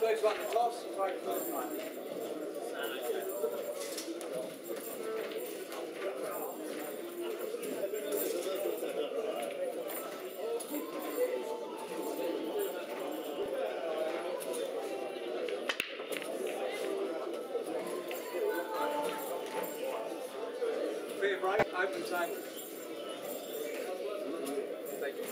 First one, the toss, right first one. Fair break, open table. Thank you.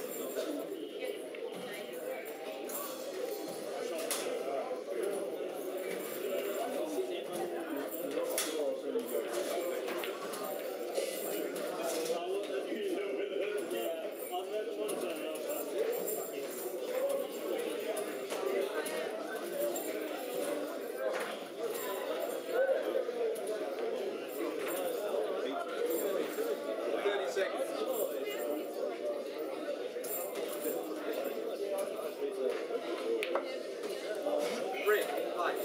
30 seconds. Red, light.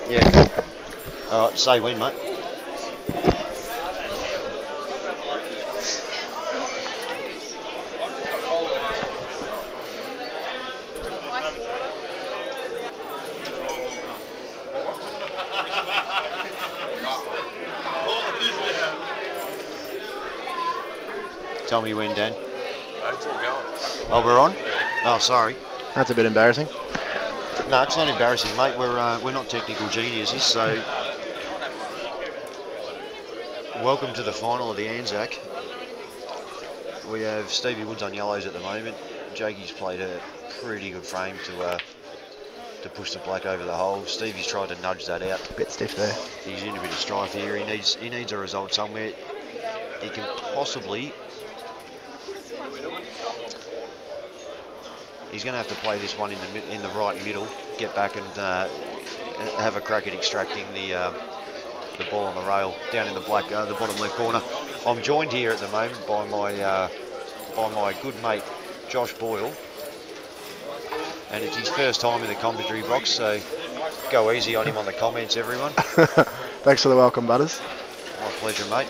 Yeah. Alright, say when, mate. Tell me when, Dan. It's all going. Oh, we're on? Oh, sorry. That's a bit embarrassing. No, it's not embarrassing, mate. We're not technical geniuses, so... Welcome to the final of the Anzac. We have Stevie Woods on yellows at the moment. Jakey's played a pretty good frame to push the black over the hole. Stevie's tried to nudge that out. Bit stiff there. He's in a bit of strife here. He needs a result somewhere. He can possibly... He's going to have to play this one in the right middle, get back and have a crack at extracting the ball on the rail down in the black, the bottom left corner. I'm joined here at the moment by my good mate Josh Boyle, and it's his first time in the commentary box, so go easy on him on the comments, everyone. Thanks for the welcome, Butters. My pleasure, mate.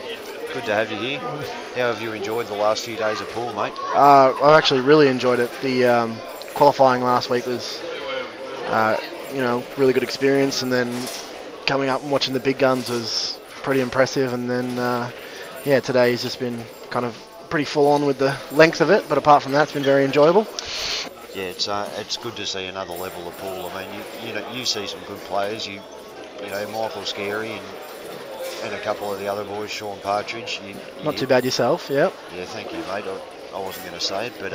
Good to have you here. How have you enjoyed the last few days of pool, mate? I've actually really enjoyed it. The qualifying last week was, really good experience, and then coming up and watching the big guns was pretty impressive. And then, today's just been kind of pretty full on with the length of it, but apart from that, it's been very enjoyable. Yeah, it's good to see another level of pool. I mean, you see some good players. You know, Michael Scary and a couple of the other boys, Sean Partridge. Not too bad yourself, yeah. Yeah, thank you, mate. I wasn't going to say it, but...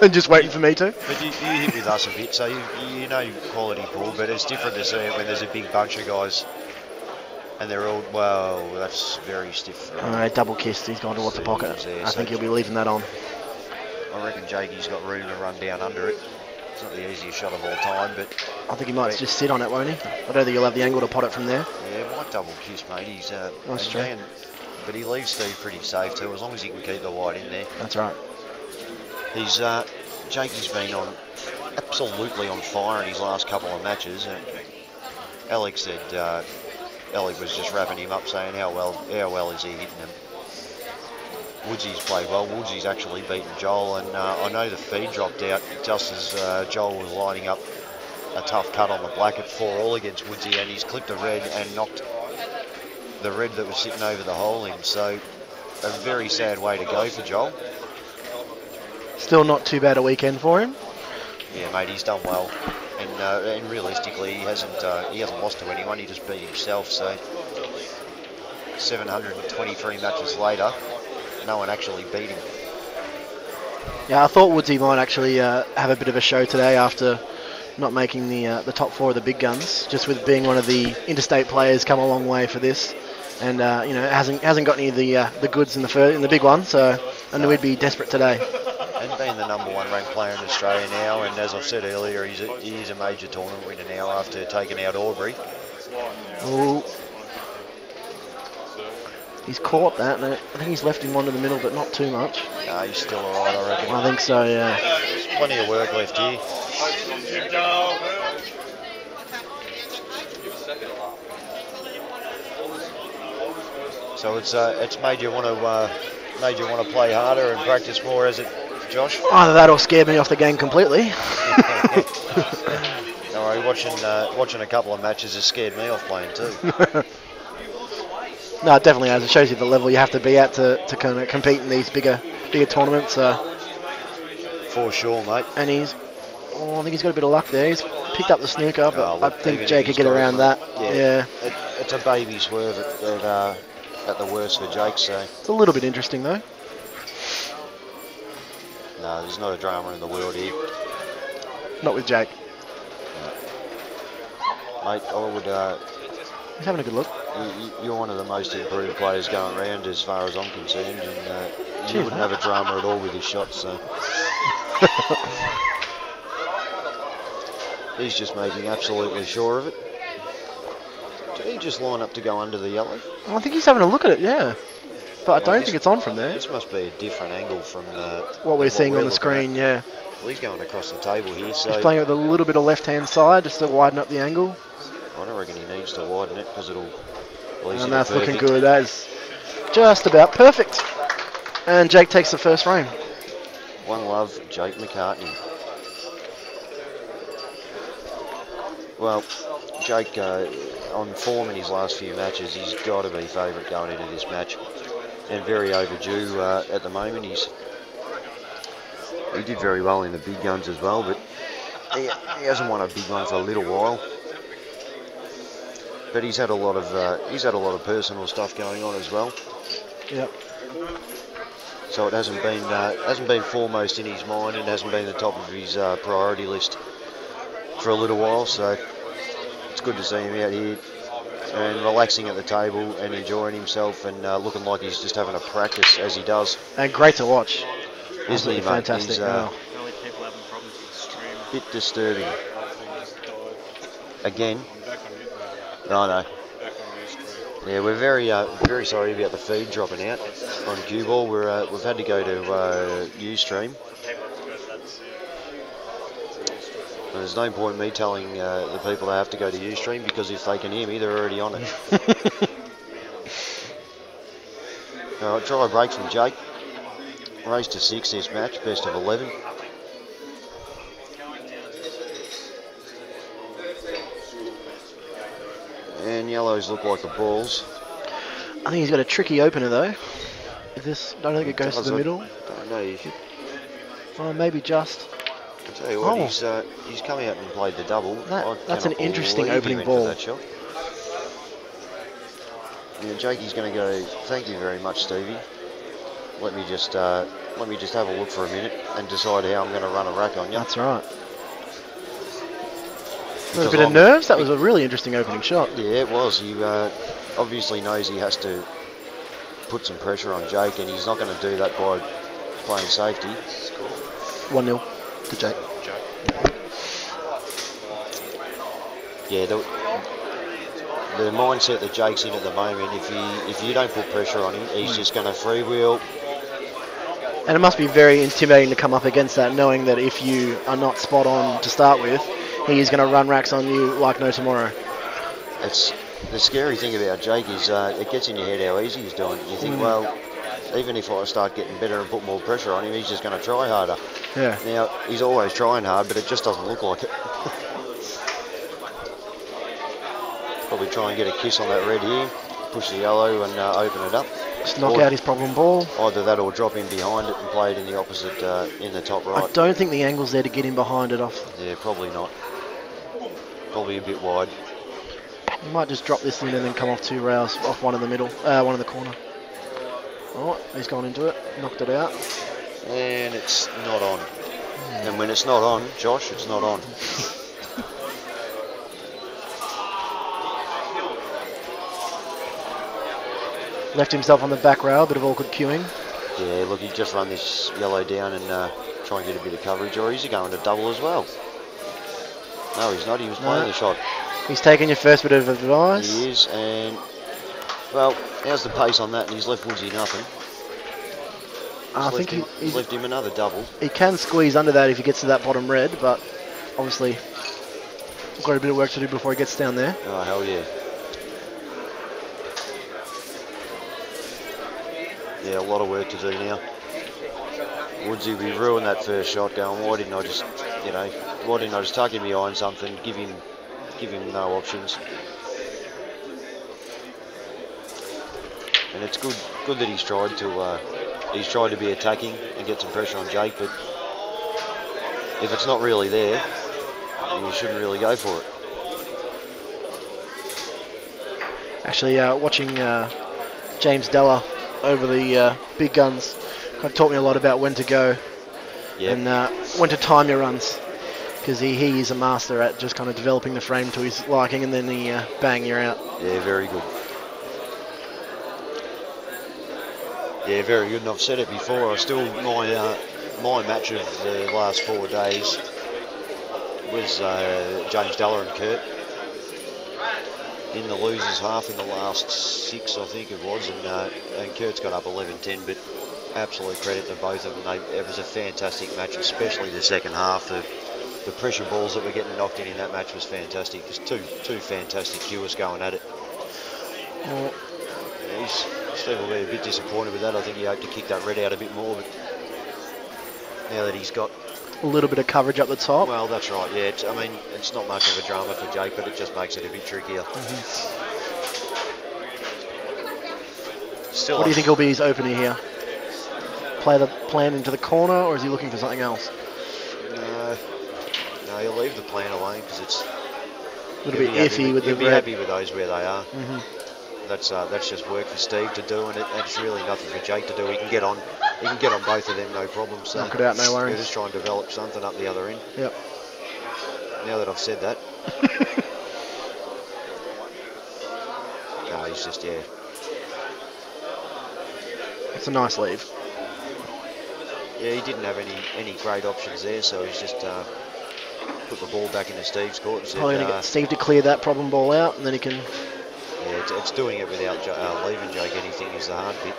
And just waiting for me to. But you hit with us a bit, so you know quality pool, but it's different to see it when there's a big bunch of guys and they're all, well, that's very stiff. Double kissed, he's gone towards the pocket. I think he'll be leaving that on. I reckon Jakey's got room to run down under it. It's not the easiest shot of all time, but... I think he might just sit on it, won't he? I don't think he'll have the angle to pot it from there. Yeah, might double kiss, mate. He's That's true. But he leaves Steve pretty safe too, as long as he can keep the white in there. That's right. He's Jakey's been absolutely on fire in his last couple of matches. Alex said Alec was just wrapping him up, saying how well is he hitting him. Woodsy's played well. Woodsy's actually beaten Joel, and I know the feed dropped out just as Joel was lining up a tough cut on the black at 4-all against Woodsy, and he's clipped a red and knocked the red that was sitting over the hole in. So a very sad way to go for Joel. Still not too bad a weekend for him. Yeah, mate, he's done well, and realistically, he hasn't lost to anyone. He just beat himself. So 723 matches later, no one actually beat him. Yeah, I thought Woodsy might actually have a bit of a show today after not making the top four of the big guns. Just with being one of the interstate players, come a long way for this, and hasn't got any of the goods in the big one. So I knew he'd be desperate today. And being the #1 ranked player in Australia now, and as I've said earlier, he is a major tournament winner now after taking out Aubrey. Ooh. He's caught that, and I think he's left him one to the middle, but not too much. No, he's still alright, I reckon. I think so, yeah. There's plenty of work left here. So it's made you want to play harder and practice more, has it, Josh? Either that or scared me off the game completely. No worry, watching a couple of matches has scared me off playing too. No, it definitely has. It shows you the level you have to be at to kind of compete in these bigger tournaments. For sure, mate. And I think he's got a bit of luck there. He's picked up the snooker, but I think Jake could get around that. Yeah. It's a baby swerve at the worst for Jake, so... It's a little bit interesting, though. No, there's not a drama in the world here. Not with Jake. No. Mate, I would... He's having a good look. You're one of the most improved players going around as far as I'm concerned, and you wouldn't have a drama at all with his shots, so... He's just making absolutely sure of it. Did he just line up to go under the yellow? I think he's having a look at it, yeah. But I don't think it's on from there. This must be a different angle from what we're seeing on the screen, yeah. Well, he's going across the table here, so... He's playing with a little bit of left-hand side just to widen up the angle. I don't reckon he needs to widen it because it'll... And that's looking good. That is just about perfect. And Jake takes the first frame. One love, Jake McCartney. Well, Jake, on form in his last few matches, he's got to be favourite going into this match. and very overdue at the moment. He did very well in the big guns as well, but he hasn't won a big one for a little while. But he's had a lot of personal stuff going on as well. Yep. So it hasn't been foremost in his mind, and hasn't been the top of his priority list for a little while. So it's good to see him out here and relaxing at the table and enjoying himself and looking like he's just having a practice as he does. And great to watch. Isn't he, mate? Fantastic. He's bit disturbing. Again. No. Yeah, we're very sorry about the feed dropping out on cue ball. We've had to go to Ustream. There's no point in me telling the people they have to go to Ustream, because if they can hear me, they're already on it. All right, try a break from Jake. Race to 6 this match, best of 11. And yellows look like the balls. I think he's got a tricky opener though. I don't think it goes to the middle. Don't know. Oh, maybe just. I'll tell you what, he's come out and played the double. That's an interesting believe opening him ball. for that shot. Yeah, Jakey's going to go, thank you very much, Stevie. Let me just have a look for a minute and decide how I'm going to run a rack on you. That's right. A bit of nerves. That was a really interesting opening shot. Yeah, it was. He obviously knows he has to put some pressure on Jake, and he's not going to do that by playing safety. 1-0 to Jake. Yeah, the mindset that Jake's in at the moment, if you don't put pressure on him, he's just going to freewheel. And it must be very intimidating to come up against that, knowing that if you are not spot on to start with, he is going to run racks on you like no tomorrow. It's the scary thing about Jake is it gets in your head how easy he's doing. You think, well, even if I start getting better and put more pressure on him, he's just going to try harder. Yeah. Now, he's always trying hard, but it just doesn't look like it. Probably try and get a kiss on that red here, push the yellow and open it up. Just knock out his problem ball. Either that or drop him behind it and play it in the opposite, in the top right. I don't think the angle's there to get him behind it off. Yeah, probably not. Probably a bit wide. He might just drop this in and then come off 2 rails, off one in the middle, one in the corner. Alright, he's gone into it, knocked it out. And it's not on. And when it's not on, Josh, it's not on. Left himself on the back rail, bit of awkward queuing. Yeah, look, he just run this yellow down and try and get a bit of coverage, or is he going to double as well? No, he's not. He was playing the shot. He's taking your first bit of advice. He is, and, well, how's the pace on that? And he's left Woodsy nothing. I think he's left him another double. He can squeeze under that if he gets to that bottom red, but obviously got a bit of work to do before he gets down there. Oh, hell yeah. Yeah, a lot of work to do now. Woodsy, we ruined that first shot going, why didn't I just tuck him behind something, give him no options. And it's good that he's tried to be attacking and get some pressure on Jake, but if it's not really there, you shouldn't really go for it. Actually, watching James Della over the big guns kind of taught me a lot about when to go and when to time your runs, because he is a master at just kind of developing the frame to his liking, and then bang, you're out. Yeah, very good. Yeah, very good. And I've said it before. My match of the last 4 days was James Della and Kurt in the losers half in the last 6, I think it was, and Kurt's got up 11-10, but absolute credit to both of them. It was a fantastic match, especially the second half. The pressure balls that were getting knocked in that match was fantastic. Just two fantastic cuers going at it. Well, Steve will be a bit disappointed with that. I think he hoped to kick that red out a bit more, but now that he's got a little bit of coverage up the top. Well, that's right, yeah. It's not much of a drama for Jake, but it just makes it a bit trickier. Still, What do you think will be his opener here? Play the plan into the corner, or is he looking for something else? No, he'll leave the plan alone because it's A little bit iffy with the He'll be red. happy with those where they are. Mhm. That's just work for Steve to do, and it's really nothing for Jake to do. He can get on both of them, no problem. So Knock it out, no he'll worries. just try and develop something up the other end. Yep. Now that I've said that, no, he's just It's a nice leave. he didn't have any great options there, so he's just put the ball back into Steve's court. And said, Probably going to get Steve to clear that problem ball out, and then he can... yeah, it's doing it without leaving Jake anything is the hard bit.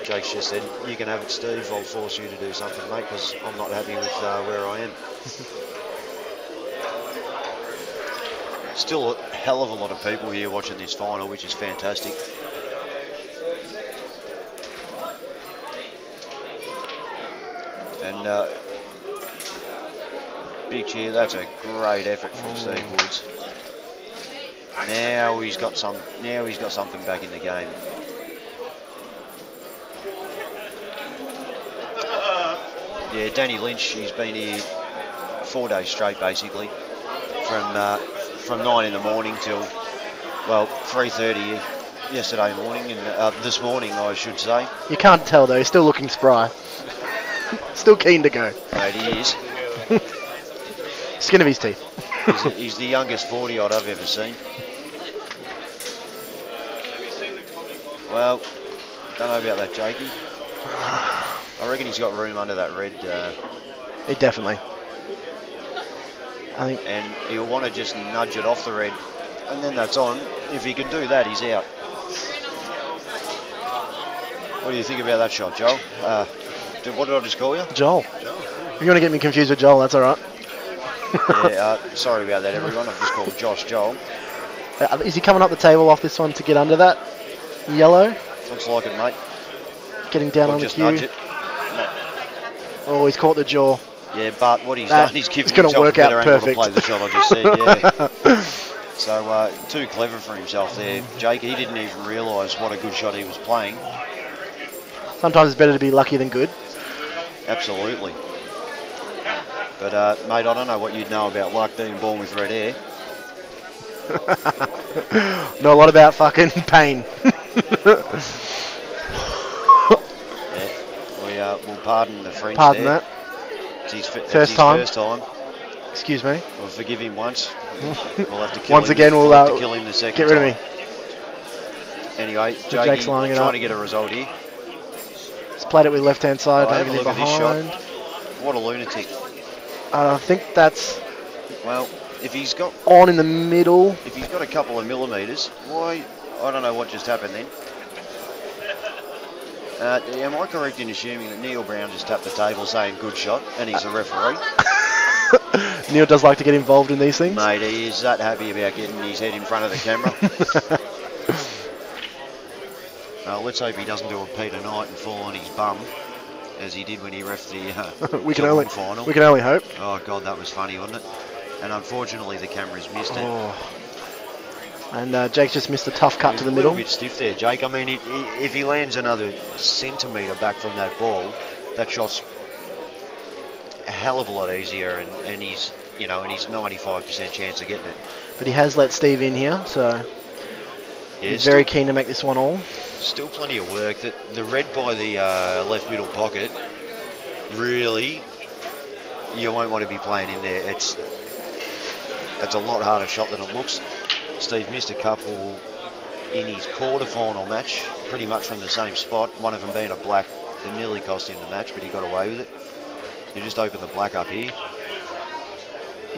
Jake's just said, you can have it, Steve. I'll force you to do something, mate, because I'm not happy with where I am. Still a hell of a lot of people here watching this final, which is fantastic. And big cheer, that's a great effort from Steve Woods. Now he's got something back in the game. Yeah, Danny Lynch, he's been here 4 days straight basically, from 9 in the morning till 3:30 yesterday morning, and this morning I should say. You can't tell though, he's still looking spry. Still keen to go. Mate, he is. Skin of his teeth. He's the youngest 40-odd I've ever seen. Well, don't know about that, Jakey. I reckon he's got room under that red. Definitely. I think. And he'll want to just nudge it off the red, and then that's on. If he can do that, he's out. What do you think about that shot, Joel? What did I just call you? Joel. You're going to get me confused with Joel, that's all right. Yeah, sorry about that, everyone. I've just called Josh Joel. Is he coming up the table off this one to get under that yellow? Looks like it, mate. Getting down Or on the just cue. nudge it. Oh, he's caught the jaw. Yeah, but what he's done, he's given it's gonna himself work a better out angle perfect. to play the shot I just said, yeah. So, too clever for himself there. Jake, he didn't even realise what a good shot he was playing. Sometimes it's better to be lucky than good. Absolutely. But, mate, I don't know what you'd know about luck being born with red hair. Know a lot about fucking pain. Yeah, we'll pardon the French Pardon there. that. It's his First time. First time. Excuse me. We'll forgive him once. We'll have to kill Once him. again, we'll have to kill him the second get rid time. of me. Anyway, Jake's Jakey lining it trying up. to get a result here. He's played it with left-hand side, Have a having it look at this behind. shot. What a lunatic. I think that's Well, if he's got on in the middle. a couple of millimetres, why? I don't know what just happened then. Am I correct in assuming that Neil Brown just tapped the table saying good shot, and he's the referee? Neil does like to get involved in these things. Mate, he is that happy about getting his head in front of the camera. Let's hope he doesn't do a Peter Knight and fall on his bum, as he did when he reffed the we can Geelong final. only hope. Oh, God, that was funny, wasn't it? And unfortunately, the camera's missed it. Oh. And Jake's just missed a tough cut to the A little middle. bit stiff there, Jake. I mean, if he lands another centimetre back from that ball, that shot's a hell of a lot easier, and he's, and he's 95% chance of getting it. But he has let Steve in here, so Yeah, he's very keen to make this one all. Still plenty of work. The red by the left middle pocket, really, you won't want to be playing in there. It's a lot harder shot than it looks. Steve missed a couple in his quarter-final match, pretty much from the same spot, one of them being a black that nearly cost him the match, but he got away with it. You just open the black up here.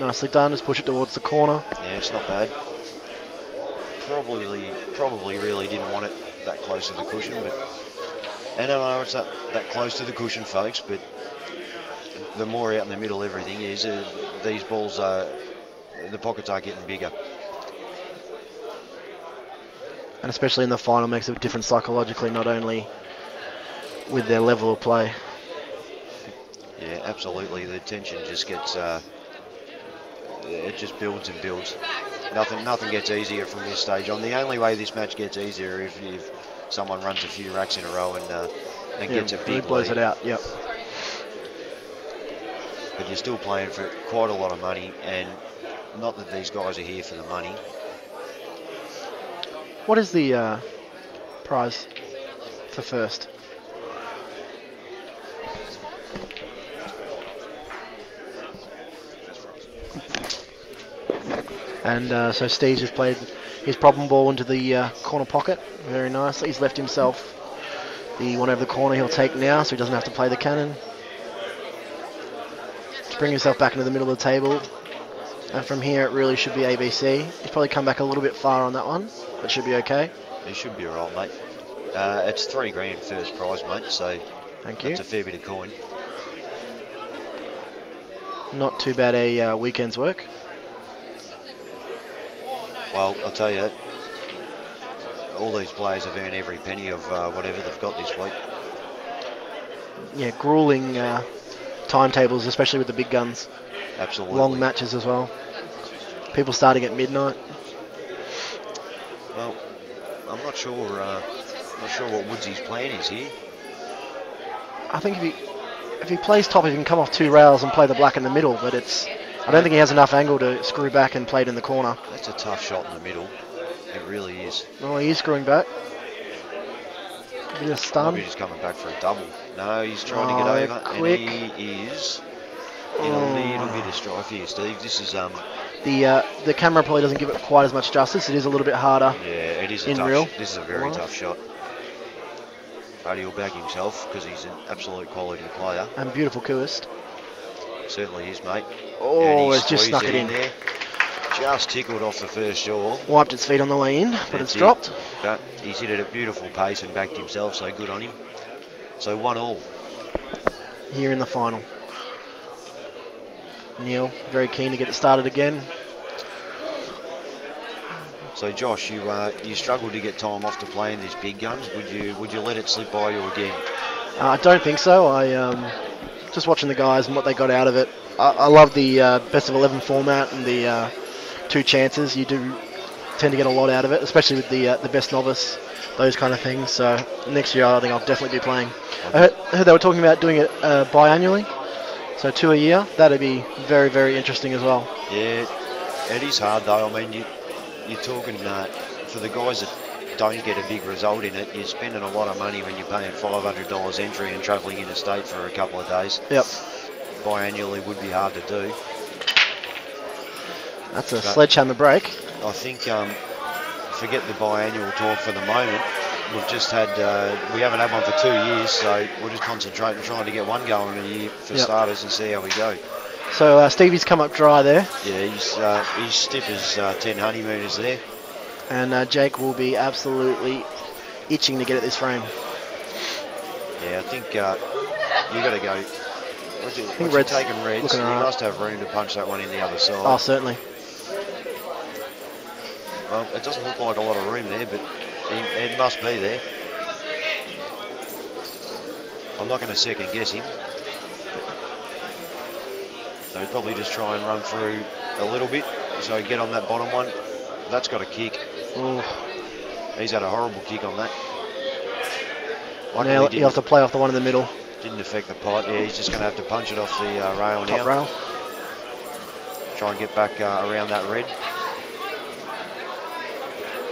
Nicely done, just push it towards the corner. Yeah, it's not bad. Probably really didn't want it that close to the cushion, but I don't know it's that close to the cushion, folks, but the more out in the middle everything is, these balls the pockets are getting bigger. And especially in the final makes it different psychologically, not only with their level of play. Yeah, absolutely. The tension just gets, it just builds and builds. Nothing gets easier from this stage on. The only way this match gets easier if someone runs a few racks in a row and gets a really big blows lead. it out. Yep. But you're still playing for quite a lot of money, and not that these guys are here for the money. What is the prize for first? And so Steve's just played his problem ball into the corner pocket very nicely. He's left himself the one over the corner he'll take now, so he doesn't have to play the cannon. To bring himself back into the middle of the table. And from here it really should be ABC. He's probably come back a little bit far on that one, but should be okay. He should be alright, mate. It's $3,000 first prize, mate, so Thank you. that's a fair bit of coin. Not too bad a weekend's work. Well, I'll tell you, all these players have earned every penny of whatever they've got this week. Yeah, grueling timetables, especially with the big guns. Absolutely. Long matches as well. People starting at midnight. Well, I'm not sure what Woodsy's plan is here. I think if he plays top, he can come off 2 rails and play the black in the middle, but I don't think he has enough angle to screw back and play it in the corner. That's a tough shot in the middle. It really is. Oh, he is screwing back. Bit of stun. Maybe he's coming back for a double. No, he's trying to get over, quick. and he is in a little bit of strife here, Steve. This is the camera probably doesn't give it quite as much justice. It is a little bit harder. yeah, it is a in tough. real. This is a very tough shot. But he'll back himself because he's an absolute quality player. And beautiful Kuist. Certainly is, mate. Oh, And he it's just squeezed snuck it in. there. Just tickled off the first jaw. Wiped its feet on the way in, but That's it's it. dropped. But he's hit it at a beautiful pace and backed himself, so good on him. So 1-1. Here in the final. Neil, very keen to get it started again. So Josh, you struggled to get time off to play in these big guns. Would you let it slip by you again? I don't think so. I just watching the guys and what they got out of it. I love the best of 11 format and the 2 chances. You do tend to get a lot out of it, especially with the best novice, those kind of things. So next year I think I'll definitely be playing. I heard they were talking about doing it biannually, so 2 a year. That'd be very, very interesting as well. Yeah, it is hard though. I mean, you're talking for the guys that don't get a big result in it, you're spending a lot of money when you're paying $500 entry and travelling interstate for a couple of days. Yep. Biannually would be hard to do. That's a sledgehammer break. I think, forget the biannual talk for the moment. We've just had, we haven't had one for 2 years, so we'll just concentrate on trying to get one going in a year for starters and see how we go. So Stevie's come up dry there. Yeah, he's stiff as 10 honeymooners there. And Jake will be absolutely itching to get at this frame. Yeah, I think you got to go. Once you're Red's taking Reds, you right. must have room to punch that one in the other side. Oh, certainly. Well, it doesn't look like a lot of room there, but it must be there. I'm not going to second guess him. So he'll probably just try and run through a little bit. So get on that bottom one. That's got a kick. Ooh. He's had a horrible kick on that. Now you have to play off the one in the middle. Didn't affect the pot. Yeah, he's just going to have to punch it off the rail now. Top rail. Try and get back around that red.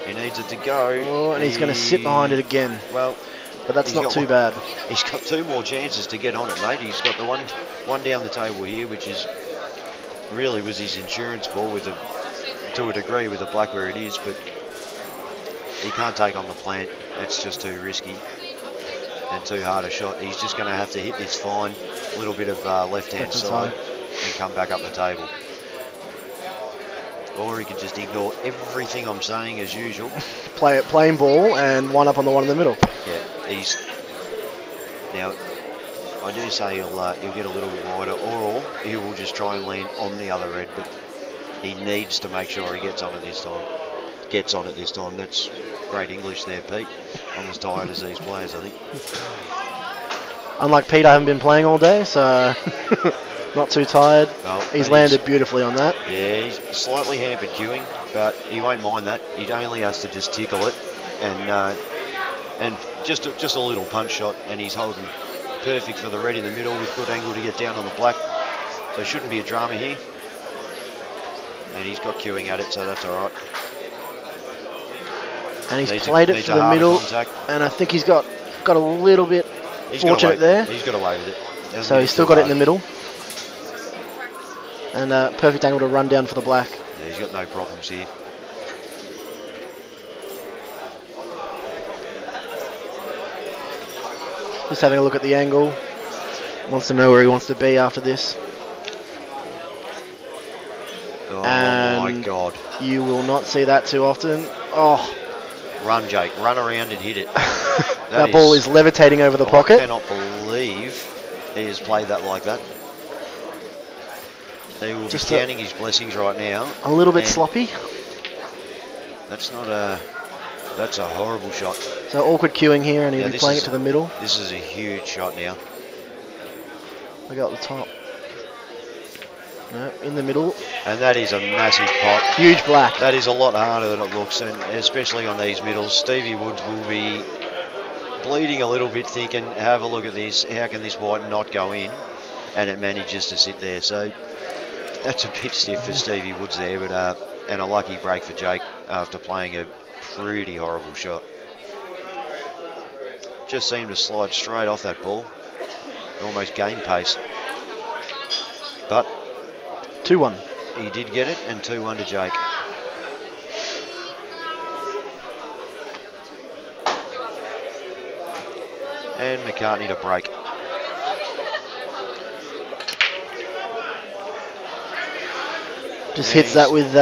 He needs it to go. Oh, and he's going to sit behind it again. Well, but that's not too bad. He's got 2 more chances to get on it, mate. He's got the one down the table here, which is really was his insurance ball with to a degree with the black where it is, but he can't take on the plant. It's just too risky and too hard a shot. He's just going to have to hit this fine, a little bit of left-hand side and come back up the table. Or he can just ignore everything I'm saying as usual. Play it plain ball and one up on the one in the middle. Yeah, now I do say he'll get a little bit wider, or he will just try and land on the other red, but he needs to make sure he gets on it this time. That's great English there, Pete. I'm as tired as these players, I think. Unlike Pete, I haven't been playing all day, so not too tired. Well, he's landed beautifully on that. Yeah, he's slightly hampered queuing, but he won't mind that. He only has to just tickle it, and And just a little punch shot, and he's holding perfect for the red in the middle with good angle to get down on the black. So shouldn't be a drama here. And he's got queuing at it, so that's all right. And he's played it for the middle, and I think he's got a little bit fortunate there. He's got away with it. So he's still got it in the middle. And perfect angle to run down for the black. Yeah, he's got no problems here. Just having a look at the angle. Wants to know where he wants to be after this. Oh and my God. You will not see that too often. Oh. Run, Jake. Run around and hit it. That ball is levitating over the pocket. I cannot believe he has played that like that. He will be counting his blessings right now. A little bit sloppy. That's not a... That's a horrible shot. So awkward queuing here, and he'll be playing it to the middle. This is a huge shot now. Look out the top. No, in the middle. And that is a massive pot. Huge black. That is a lot harder than it looks, and especially on these middles. Stevie Woods will be bleeding a little bit, thinking, have a look at this. How can this white not go in? And it manages to sit there. So that's a bit stiff for Stevie Woods there, but and a lucky break for Jake after playing a pretty horrible shot. Just seemed to slide straight off that ball. Almost game pace. But 2-1. He did get it, and 2-1 to Jake. And McCartney to break. Just hits that with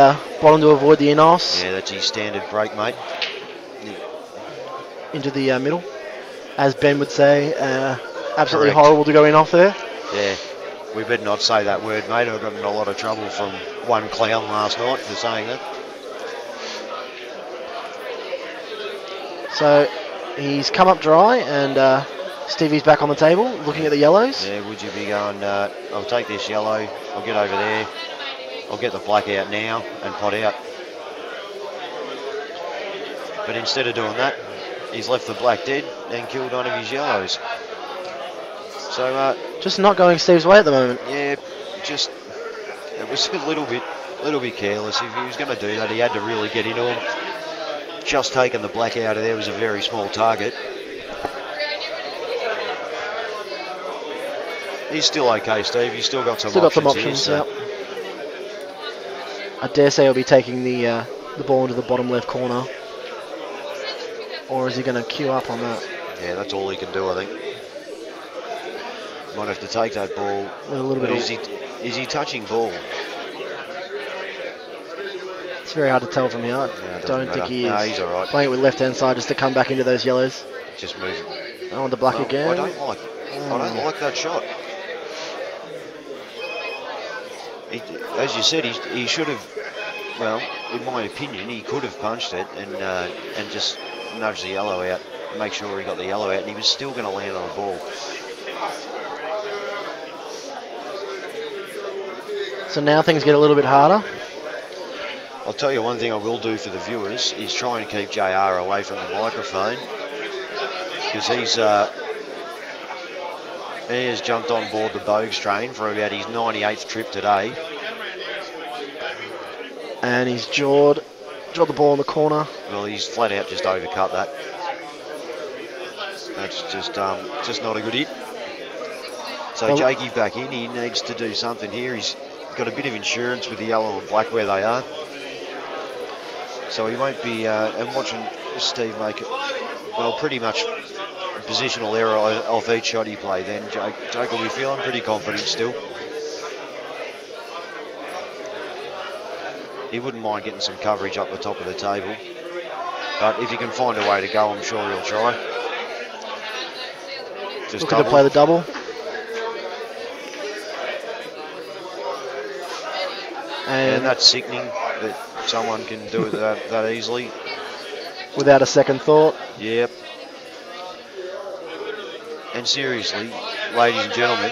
bottom to avoid the in-arse. Yeah, that's his standard break, mate. Into the middle. As Ben would say, absolutely horrible to go in off there. Yeah, we better not say that word, mate. I got in a lot of trouble from one clown last night for saying that. So he's come up dry, and Stevie's back on the table looking at the yellows. Yeah, would you be going, I'll take this yellow, I'll get over there, I'll get the black out now and pot out. But instead of doing that, he's left the black dead and killed one of his yellows. So just not going Steve's way at the moment. Yeah, just it was a little bit careless. If he was going to do that, he had to really get into him. Just taking the black out of there was a very small target. He's still okay, Steve. He's still got some options. Yep. I dare say he'll be taking the ball into the bottom left corner. Or is he going to queue up on that? Yeah, that's all he can do, I think. Might have to take that ball. With a little bit. Is he touching ball? It's very hard to tell from here. I don't think he is. No, he's all right. Playing it with left hand side just to come back into those yellows. Just move. I want the black again. I don't like that shot. As you said, he should have. Well, in my opinion, he could have punched it and just nudged the yellow out, make sure he got the yellow out, and he was still going to land on the ball. So now things get a little bit harder. I'll tell you one thing I will do for the viewers is try and keep JR away from the microphone, because he has jumped on board the Bogues train for about his 98th trip today. And he's jawed the ball in the corner. Well, he's flat out just overcut that. That's just not a good hit. So Jakey back in. He needs to do something here. He's got a bit of insurance with the yellow and black where they are. So he won't be. And watching Steve make it, well, pretty much positional error off each shot he played. Then Jake will be feeling pretty confident still. He wouldn't mind getting some coverage up the top of the table. But if he can find a way to go, I'm sure he'll try. Just looking to play the double. And that's sickening that someone can do it that easily. Without a second thought. Yep. And seriously, ladies and gentlemen,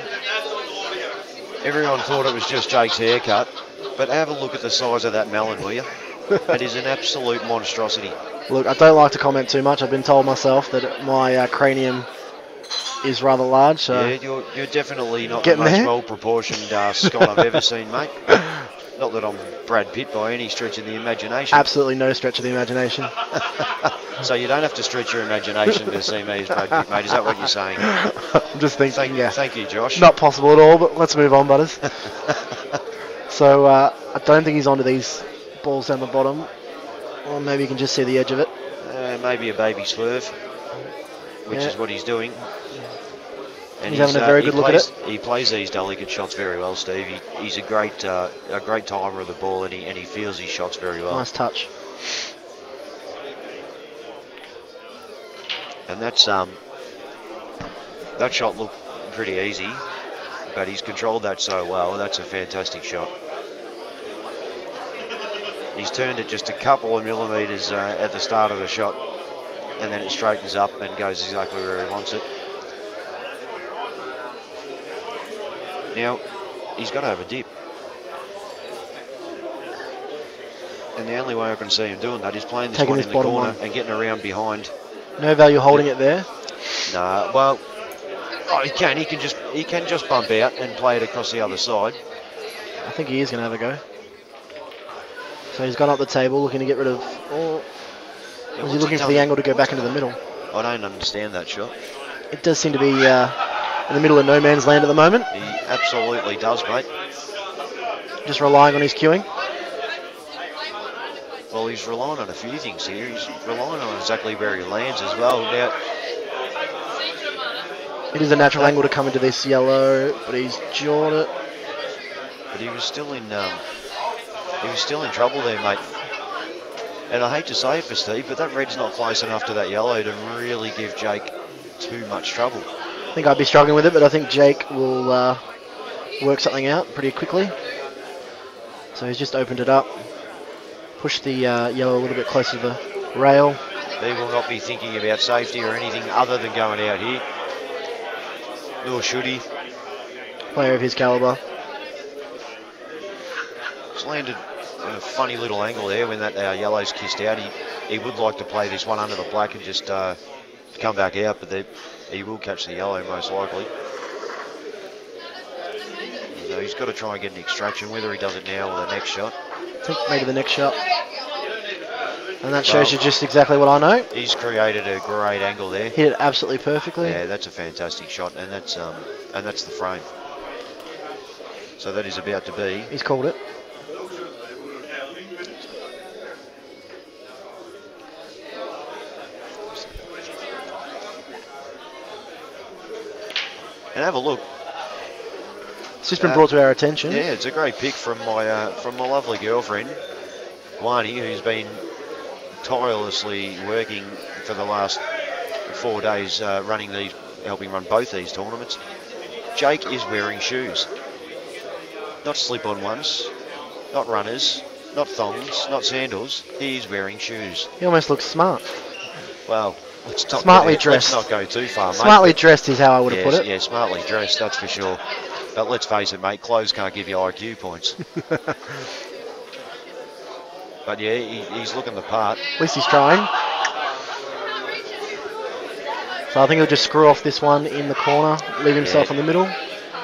everyone thought it was just Jake's haircut. But have a look at the size of that melon, will you? It is an absolute monstrosity. Look, I don't like to comment too much. I've been told myself that my cranium is rather large. So Yeah, you're definitely not the Getting most there? well-proportioned Scot I've ever seen, mate. Not that I'm Brad Pitt by any stretch of the imagination. absolutely no stretch of the imagination. So you don't have to stretch your imagination to see me as Brad Pitt, mate. Is that what you're saying? I'm just thinking, yeah. Thank you, Josh. Not possible at all, but let's move on, Butters. So I don't think he's onto these balls down the bottom. Or maybe you can just see the edge of it. Maybe a baby swerve, which Yeah. is what he's doing. And He's having a very good look at it. He plays these delicate shots very well, Steve. He's a great timer of the ball, and he feels his shots very well. Nice touch. And that shot looked pretty easy, but he's controlled that so well. That's a fantastic shot. He's turned it just a couple of millimetres at the start of the shot, and then it straightens up and goes exactly where he wants it. Now, he's got to have a dip. And the only way I can see him doing that is playing this Taking one this in the bottom corner one. and getting around behind. No value holding it there. Nah, well, he can. He can just bump out and play it across the other side. I think he is going to have a go. So he's gone up the table looking to get rid of... Or was he looking for the angle to go back into the middle? I don't understand that shot. It does seem to be in the middle of no man's land at the moment. He absolutely does, mate. Just relying on his cueing. Well, he's relying on a few things here. He's relying on exactly where he lands as well. Now, It is a natural angle to come into this yellow, but he's jawed it. but he was still in trouble there, mate. And I hate to say it for Steve, but that red's not close enough to that yellow to really give Jake too much trouble. I think I'd be struggling with it, but I think Jake will work something out pretty quickly. So he's just opened it up. Pushed the yellow a little bit closer to the rail. He will not be thinking about safety or anything other than going out here. Nor should he. Player of his calibre. He's landed in a funny little angle there when that yellow's kissed out. He would like to play this one under the black and just come back out, but he will catch the yellow most likely. So he's got to try and get an extraction, whether he does it now or the next shot. I think maybe the next shot. And that shows you just exactly what I know. He's created a great angle there. Hit it absolutely perfectly. Yeah, that's a fantastic shot, and that's the frame. So that is about to be. He's called it. And have a look. It's just been brought to our attention. Yeah, it's a great pick from my lovely girlfriend, Wani, who's been tirelessly working for the last 4 days, helping run both these tournaments. Jake is wearing shoes, not slip-on ones, not runners, not thongs, not sandals. He's wearing shoes. He almost looks smart. Well, Smartly dressed. Let's not go too far, mate. Smartly dressed is how I would have put it. Yeah, smartly dressed, that's for sure. But let's face it, mate, clothes can't give you IQ points. But yeah, he's looking the part. At least he's trying. So I think he'll just screw off this one in the corner, leave himself in the middle,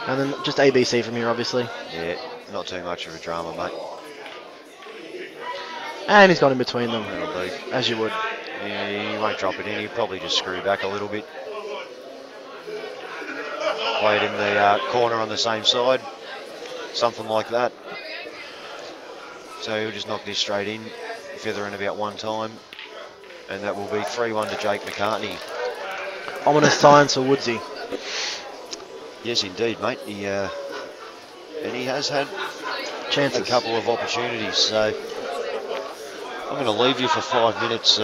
and then just ABC from here, obviously. Yeah, not too much of a drama, mate. And he's got in between them, That'll do. as you would. Yeah, he won't drop it in. He'll probably just screw back a little bit. Play it in the corner on the same side. Something like that. So he'll just knock this straight in, feather in about one time, and that will be 3-1 to Jake McCartney. Ominous signs for Woodsy. Yes, indeed, mate. And he has had Chances. a couple of opportunities. So I'm going to leave you for 5 minutes,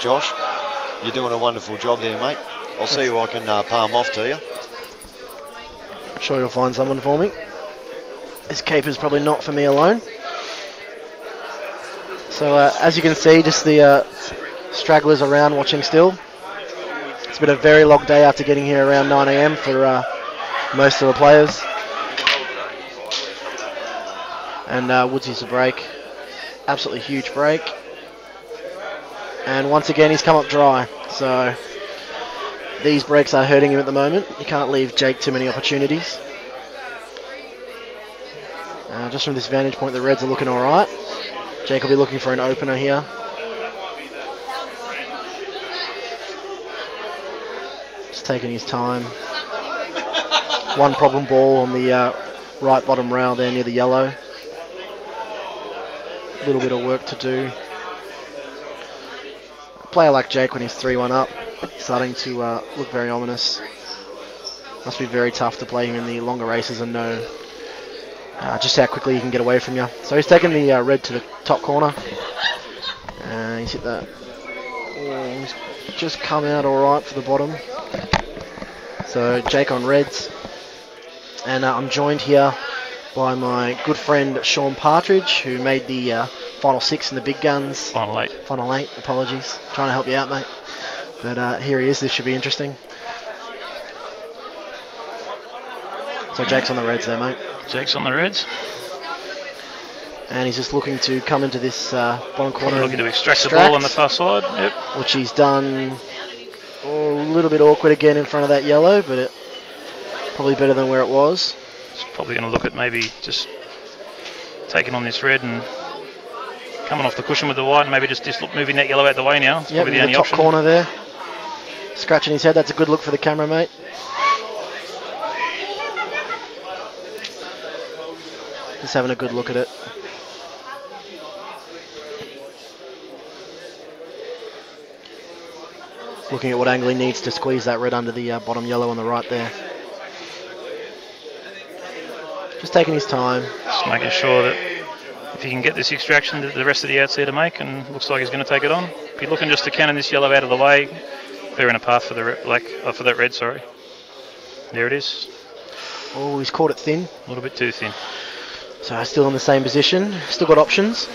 Josh. You're doing a wonderful job there, mate. I'll see who I can palm off to you. I'm sure you'll find someone for me. This caper's probably not for me alone. So as you can see, just the stragglers around watching still. It's been a very long day after getting here around 9 AM for most of the players. And Woodsy's a break. Absolutely huge break. And once again, he's come up dry. So these breaks are hurting him at the moment. You can't leave Jake too many opportunities. Just from this vantage point, the Reds are looking all right. Jake will be looking for an opener here. Just taking his time. One problem ball on the right bottom rail there near the yellow. A little bit of work to do. A player like Jake, when he's 3-1 up, starting to look very ominous. Must be very tough to play him in the longer races and know just how quickly he can get away from you. So he's taken the red to the top corner. He's hit that. Oh, he's just come out all right for the bottom. So Jake on reds. And I'm joined here by my good friend Sean Partridge, who made the final 6 in the big guns. Final 8. Final 8, apologies. Trying to help you out, mate. But here he is, this should be interesting. So Jake's on the reds there, mate. Jake's on the reds. And he's just looking to come into this bottom corner. Looking to extract the ball on the far side. Yep. Which he's done a little bit awkward again in front of that yellow, but it probably better than where it was. He's probably going to look at maybe just taking on this red and coming off the cushion with the white and maybe just moving that yellow out the way now. It's probably the only top option. Corner there. Scratching his head. That's a good look for the camera, mate. Just having a good look at it. Looking at what angle he needs to squeeze that red under the bottom yellow on the right there. Just taking his time. Just making sure that if he can get this extraction, the rest of the out's there to make, and looks like he's going to take it on. If you're looking just to cannon this yellow out of the way, they're in a path for the for that red. Sorry. There it is. Oh, he's caught it thin. A little bit too thin. So still in the same position. Still got options.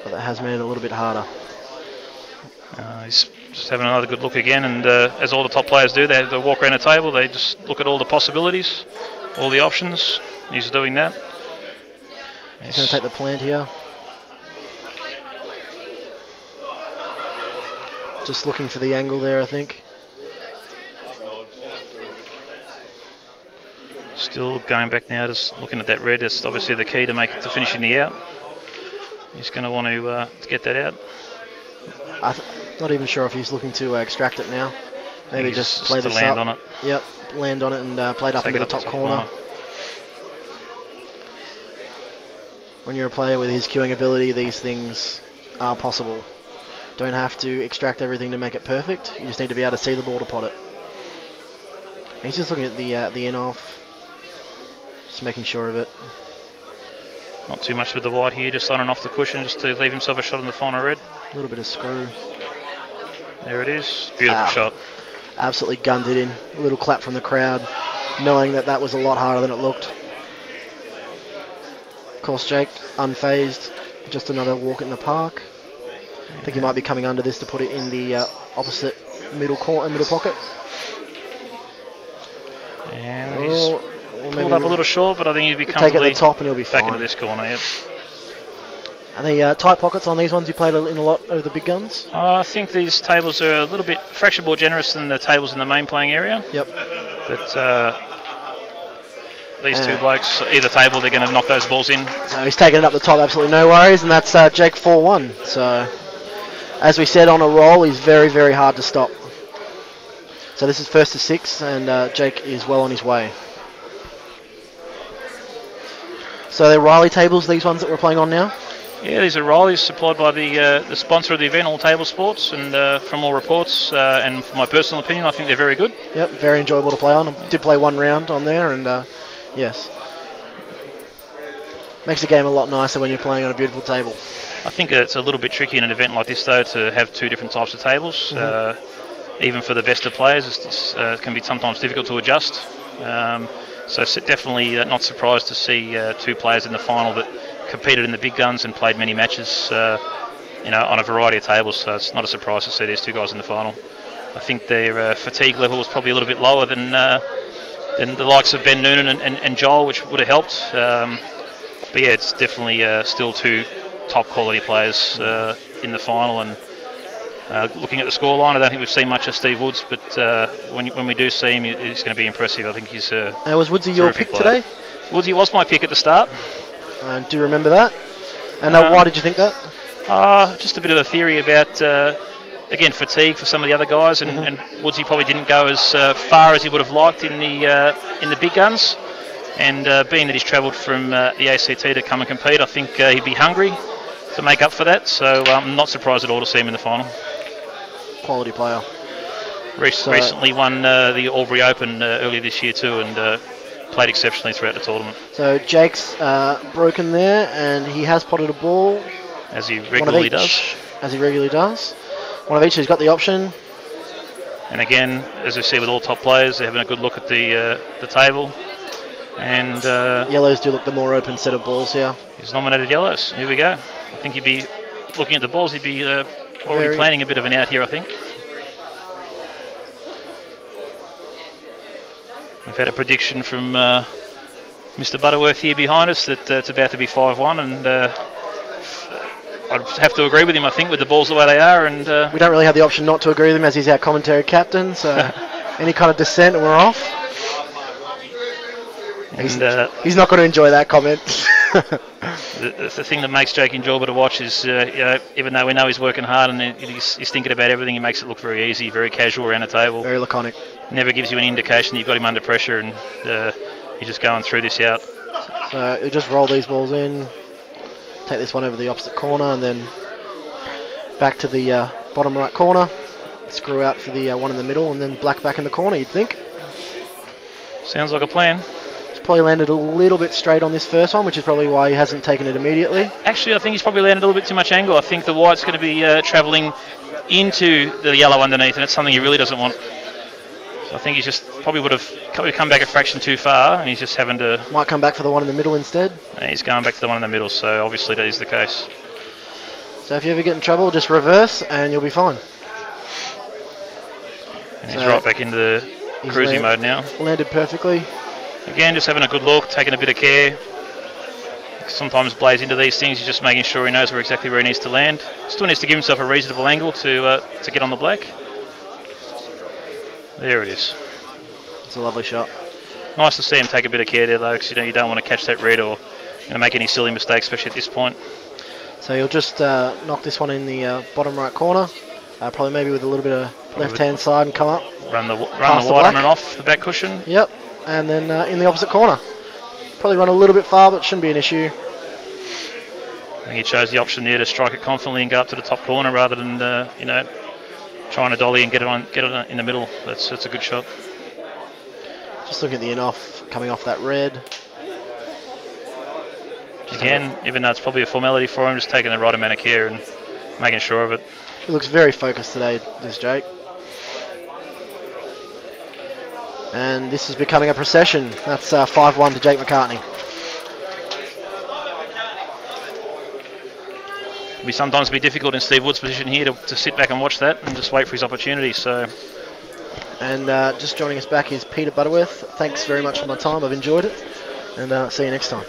But that has made it a little bit harder. He's just having another good look again, and as all the top players do, they walk around the table, they just look at all the possibilities, all the options. He's doing that. He's going to take the plant here. Just looking for the angle there, I think. Still going back now, just looking at that red. That's obviously the key to finishing the out. He's going to want to get that out. Not even sure if he's looking to extract it now. Maybe just play this land up. on it. Yep, land on it and play it up into the top corner. When you're a player with his queuing ability, these things are possible. Don't have to extract everything to make it perfect. You just need to be able to see the ball to pot it. He's just looking at the in off. Just making sure of it. Not too much with the white here, just on and off the cushion, just to leave himself a shot in the final red. A little bit of screw. There it is. Beautiful shot. Absolutely gunned it in. A little clap from the crowd, knowing that that was a lot harder than it looked. Of course, Jake, unfazed. Just another walk in the park. I think he might be coming under this to put it in the opposite middle pocket. And he's pulled up a little short, but I think he'd be comfortably take it at the top and he'll be back fine. into this corner. Yep. Are they tight pockets on these ones you played in a lot over the big guns? I think these tables are a little bit fraction more generous than the tables in the main playing area. Yep. But these two blokes, either table, they're going to knock those balls in. So he's taking it up the top, absolutely no worries, and that's Jake 4-1. So, as we said, on a roll, he's very, very hard to stop. So this is first to 6, and Jake is well on his way. So they're Riley tables, these ones that we're playing on now? Yeah, these are Riley's, supplied by the sponsor of the event, All Table Sports, and from all reports, and from my personal opinion, I think they're very good. Yep, very enjoyable to play on. I did play one round on there, and yes. Makes the game a lot nicer when you're playing on a beautiful table. I think it's a little bit tricky in an event like this, though, to have two different types of tables. Even for the best of players, it can be sometimes difficult to adjust. So definitely not surprised to see two players in the final that competed in the big guns and played many matches, on a variety of tables. So it's not a surprise to see these two guys in the final. I think their fatigue level was probably a little bit lower than the likes of Ben Noonan and Joel, which would have helped. But yeah, it's definitely still two top quality players in the final. And looking at the scoreline, I don't think we've seen much of Steve Woods, but when we do see him, he's going to be impressive. I think he's was Woodsy your pick today? Woodsy was my pick at the start. Do you remember that? And why did you think that? Just a bit of a theory about, again, fatigue for some of the other guys, and Woodsy probably didn't go as far as he would have liked in the big guns. And being that he's travelled from the ACT to come and compete, I think he'd be hungry to make up for that. So I'm not surprised at all to see him in the final. Quality player. Recently won the Albury Open earlier this year too, and played exceptionally throughout the tournament. So Jake's broken there, and he has potted a ball. As he regularly does. As he regularly does. One of each, he's got the option. And again, as we see with all top players, they're having a good look at the table. And yellows do look the more open set of balls here. He's nominated yellows. Here we go. I think he'd be looking at the balls. He'd be already planning a bit of an out here, I think. We've had a prediction from Mr. Butterworth here behind us that it's about to be 5-1, and I'd have to agree with him, I think, with the balls the way they are. And we don't really have the option not to agree with him, as he's our commentary captain, so any kind of dissent and we're off. He's not going to enjoy that comment. the thing that makes Jake enjoyable to watch is, even though we know he's working hard and he's thinking about everything, he makes it look very easy, very casual around the table. Very laconic. Never gives you any indication you've got him under pressure, and he's just going through this out. So he'll just roll these balls in, take this one over the opposite corner, and then back to the bottom right corner. Screw out for the one in the middle, and then black back in the corner, you'd think. Sounds like a plan. Probably landed a little bit straight on this first one, which is probably why he hasn't taken it immediately. Actually, I think he's probably landed a little bit too much angle. I think the white's going to be travelling into the yellow underneath, and it's something he really doesn't want. So I think he's just probably would have come back a fraction too far, and he's just having to... Might come back for the one in the middle instead. And he's going back to the one in the middle, so obviously that is the case. So if you ever get in trouble, just reverse, and you'll be fine. And he's right back into the cruising mode now. Landed perfectly. Again, just having a good look, taking a bit of care. Sometimes Blaze into these things, he's just making sure he knows exactly where he needs to land. Still needs to give himself a reasonable angle to get on the black. There it is. It's a lovely shot. Nice to see him take a bit of care there, though, because you don't want to catch that red or make any silly mistakes, especially at this point. So you'll just knock this one in the bottom right corner, probably maybe with a little bit of left-hand side and come up. Run the white on and off the back cushion. Yep. And then in the opposite corner. Probably run a little bit far, but it shouldn't be an issue. I think he chose the option there to strike it confidently and go up to the top corner rather than trying to dolly and get it in the middle. That's a good shot. Just looking at the in-off, coming off that red. Again, even though it's probably a formality for him, just taking the right amount of care and making sure of it. He looks very focused today, this Jake. And this is becoming a procession. That's 5-1 to Jake McCartney. It'll be sometimes be difficult in Steve Wood's position here to sit back and watch that and just wait for his opportunity. So, and just joining us back is Peter Butterworth. Thanks very much for my time. I've enjoyed it, and see you next time.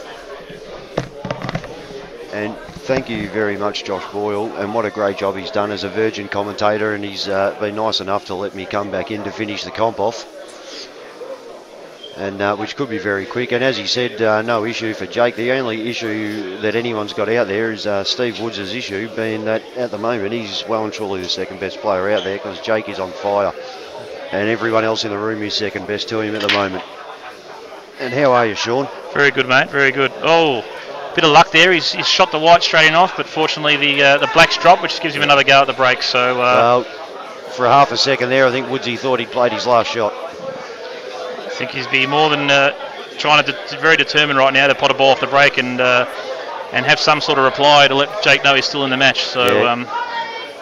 And thank you very much, Josh Boyle, and what a great job he's done as a Virgin commentator, and he's been nice enough to let me come back in to finish the comp off. And which could be very quick. And as he said, no issue for Jake. The only issue that anyone's got out there is Steve Woods' issue, being that at the moment he's well and truly the second best player out there because Jake is on fire. And everyone else in the room is second best to him at the moment. And how are you, Sean? Very good, mate. Very good. Oh, bit of luck there. He's shot the white straight in off, but fortunately the black's dropped, which gives him another go at the break. So well, for half a second there, I think Woodsy thought he'd played his last shot. I think he's be more than trying to very determined right now to pot a ball off the break and have some sort of reply to let Jake know he's still in the match. So yeah,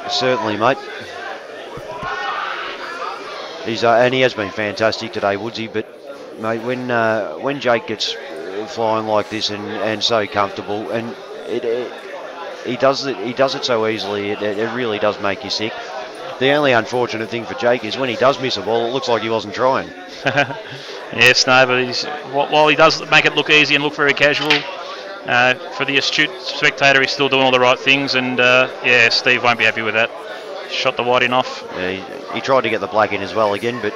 certainly, mate. And he has been fantastic today, Woodsy. But mate, when Jake gets flying like this and so comfortable, and he does it so easily, it really does make you sick. The only unfortunate thing for Jake is when he does miss a ball, it looks like he wasn't trying. Yes, no, but while he does make it look easy and look very casual, For the astute spectator, he's still doing all the right things, and yeah, Steve won't be happy with that. Shot the white in off. Yeah, he tried to get the black in as well again, but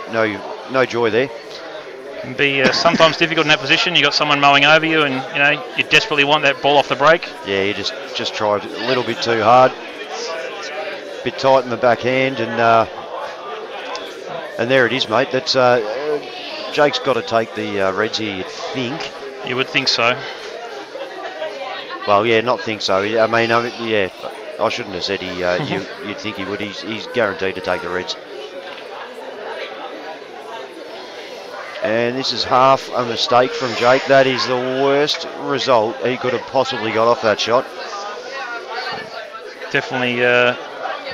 no joy there. Can be sometimes difficult in that position. You got someone mowing over you, and you desperately want that ball off the break. Yeah, he just tried a little bit too hard, bit tight in the backhand, and there it is, mate. That's Jake's got to take the reds here, you'd think. You would think so. Well, yeah, not think so. I mean, yeah, I shouldn't have said he. You'd think he would. He's guaranteed to take the reds. And this is half a mistake from Jake. That is the worst result he could have possibly got off that shot. Definitely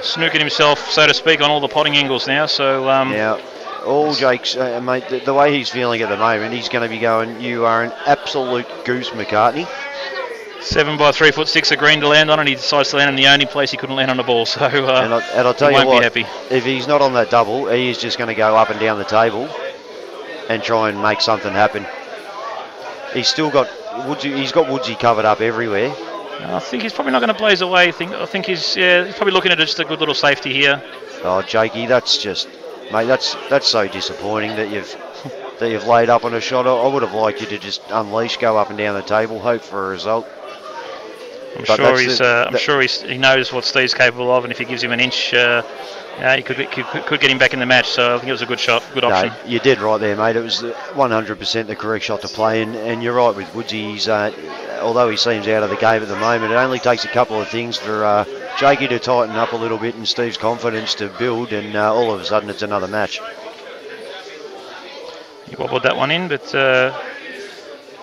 snooking himself, so to speak, on all the potting angles now. So now, all Jake's mate, the way he's feeling at the moment, he's going to be going, "You are an absolute goose, McCartney." 7 by 3'6" of green to land on, and he decides to land in the only place he couldn't land on a ball. So and I'll tell you what, if he's not on that double, he is just going to go up and down the table and try and make something happen. He's still got Woodsy. He's got Woodsy covered up everywhere. I think he's probably not going to blaze away. I think he's probably looking at just a good little safety here. Oh, Jakey, that's just, mate, that's so disappointing that you've laid up on a shot. I would have liked you to just unleash, go up and down the table, hope for a result. I'm sure he knows what Steve's capable of, and if he gives him an inch, he could get him back in the match. So I think it was a good shot, good option. No, you did right there, mate. It was 100% the correct shot to play, and you're right with Woodsy. He's, although he seems out of the game at the moment, it only takes a couple of things for Jakey to tighten up a little bit and Steve's confidence to build, and all of a sudden it's another match. He wobbled that one in, but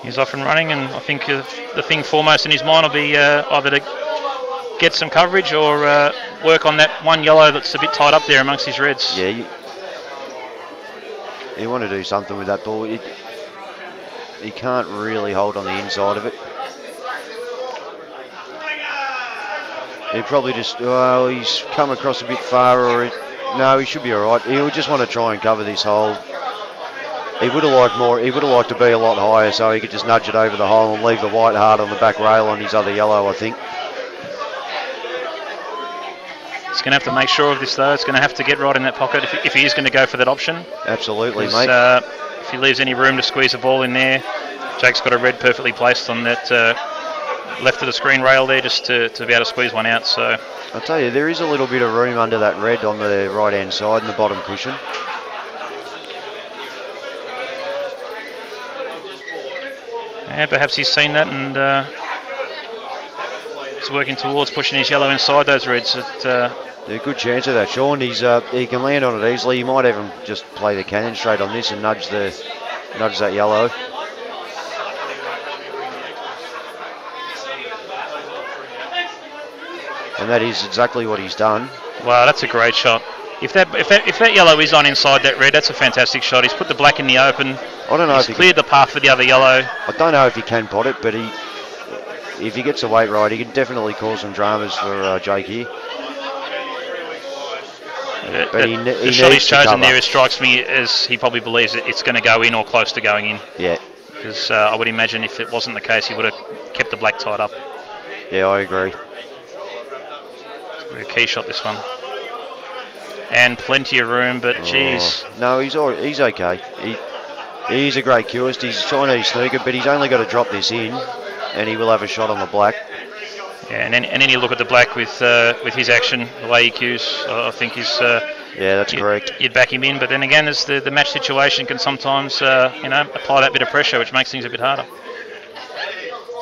he's off and running, and I think the thing foremost in his mind will be either to get some coverage or work on that one yellow that's a bit tied up there amongst his reds. Yeah, you want to do something with that ball. He can't really hold on the inside of it. He probably just, well, he's come across a bit far, or no, he should be all right. He'll just want to try and cover this hole. He would have liked more. He would have liked to be a lot higher, so he could just nudge it over the hole and leave the white hard on the back rail on his other yellow, I think. He's going to have to make sure of this, though. It's going to have to get right in that pocket if he is going to go for that option. Absolutely, mate. If he leaves any room to squeeze the ball in there, Jake's got a red perfectly placed on that left of the screen rail there, just to be able to squeeze one out. So I'll tell you, there is a little bit of room under that red on the right-hand side in the bottom cushion. Yeah, perhaps he's seen that and he's working towards pushing his yellow inside those reds. There's a good chance of that, Sean. He can land on it easily. He might even just play the cannon straight on this and nudge that yellow. And that is exactly what he's done. Wow, that's a great shot. If that yellow is on inside that red, that's a fantastic shot. He's put the black in the open. I don't know if he's cleared the path for the other yellow. I don't know if he can pot it, but if he gets the weight right, he can definitely cause some dramas for Jake here. But the shot he's chosen there, it strikes me as he probably believes it's going to go in or close to going in. Yeah. Because I would imagine if it wasn't the case, he would have kept the black tied up. Yeah, I agree. A key shot, this one. And plenty of room, but geez. No, he's okay. He's a great cueist. He's Chinese snooker, but he's only got to drop this in, and he will have a shot on the black. Yeah, and any look at the black with his action, the way he cues, I think is. Yeah, that's correct. You'd back him in, but then again, there's the match situation can sometimes apply that bit of pressure, which makes things a bit harder.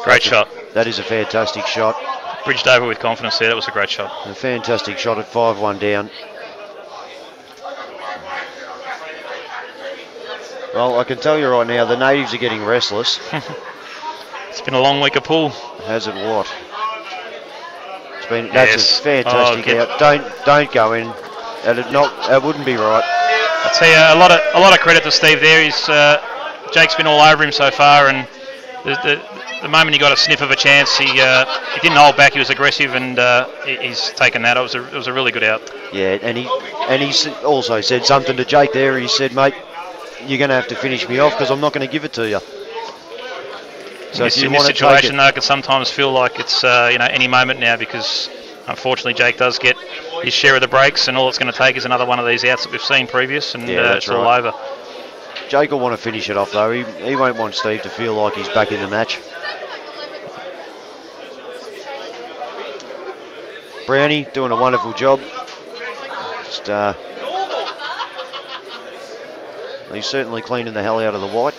Great shot. That is a fantastic shot. Bridged over with confidence there. That was a great shot. A fantastic shot at 5-1 down. Well, I can tell you right now, the natives are getting restless. It's been a long week of pool. Has it what? It's been that's a fantastic out. Don't go in. It wouldn't be right. I tell you, a lot of credit to Steve there. Jake's been all over him so far, and the moment he got a sniff of a chance, he didn't hold back. He was aggressive, and he's taken that. It was a really good out. Yeah, and he also said something to Jake there. He said, "Mate, you're going to have to finish me off because I'm not going to give it to you." So if you in want this to take situation, it, though, it can sometimes feel like it's any moment now, because unfortunately Jake does get his share of the breaks, and all it's going to take is another one of these outs that we've seen previous, and that's it's all right. over. Jake will want to finish it off though. He won't want Steve to feel like he's back in the match. Brownie doing a wonderful job. Just, he's certainly cleaning the hell out of the white.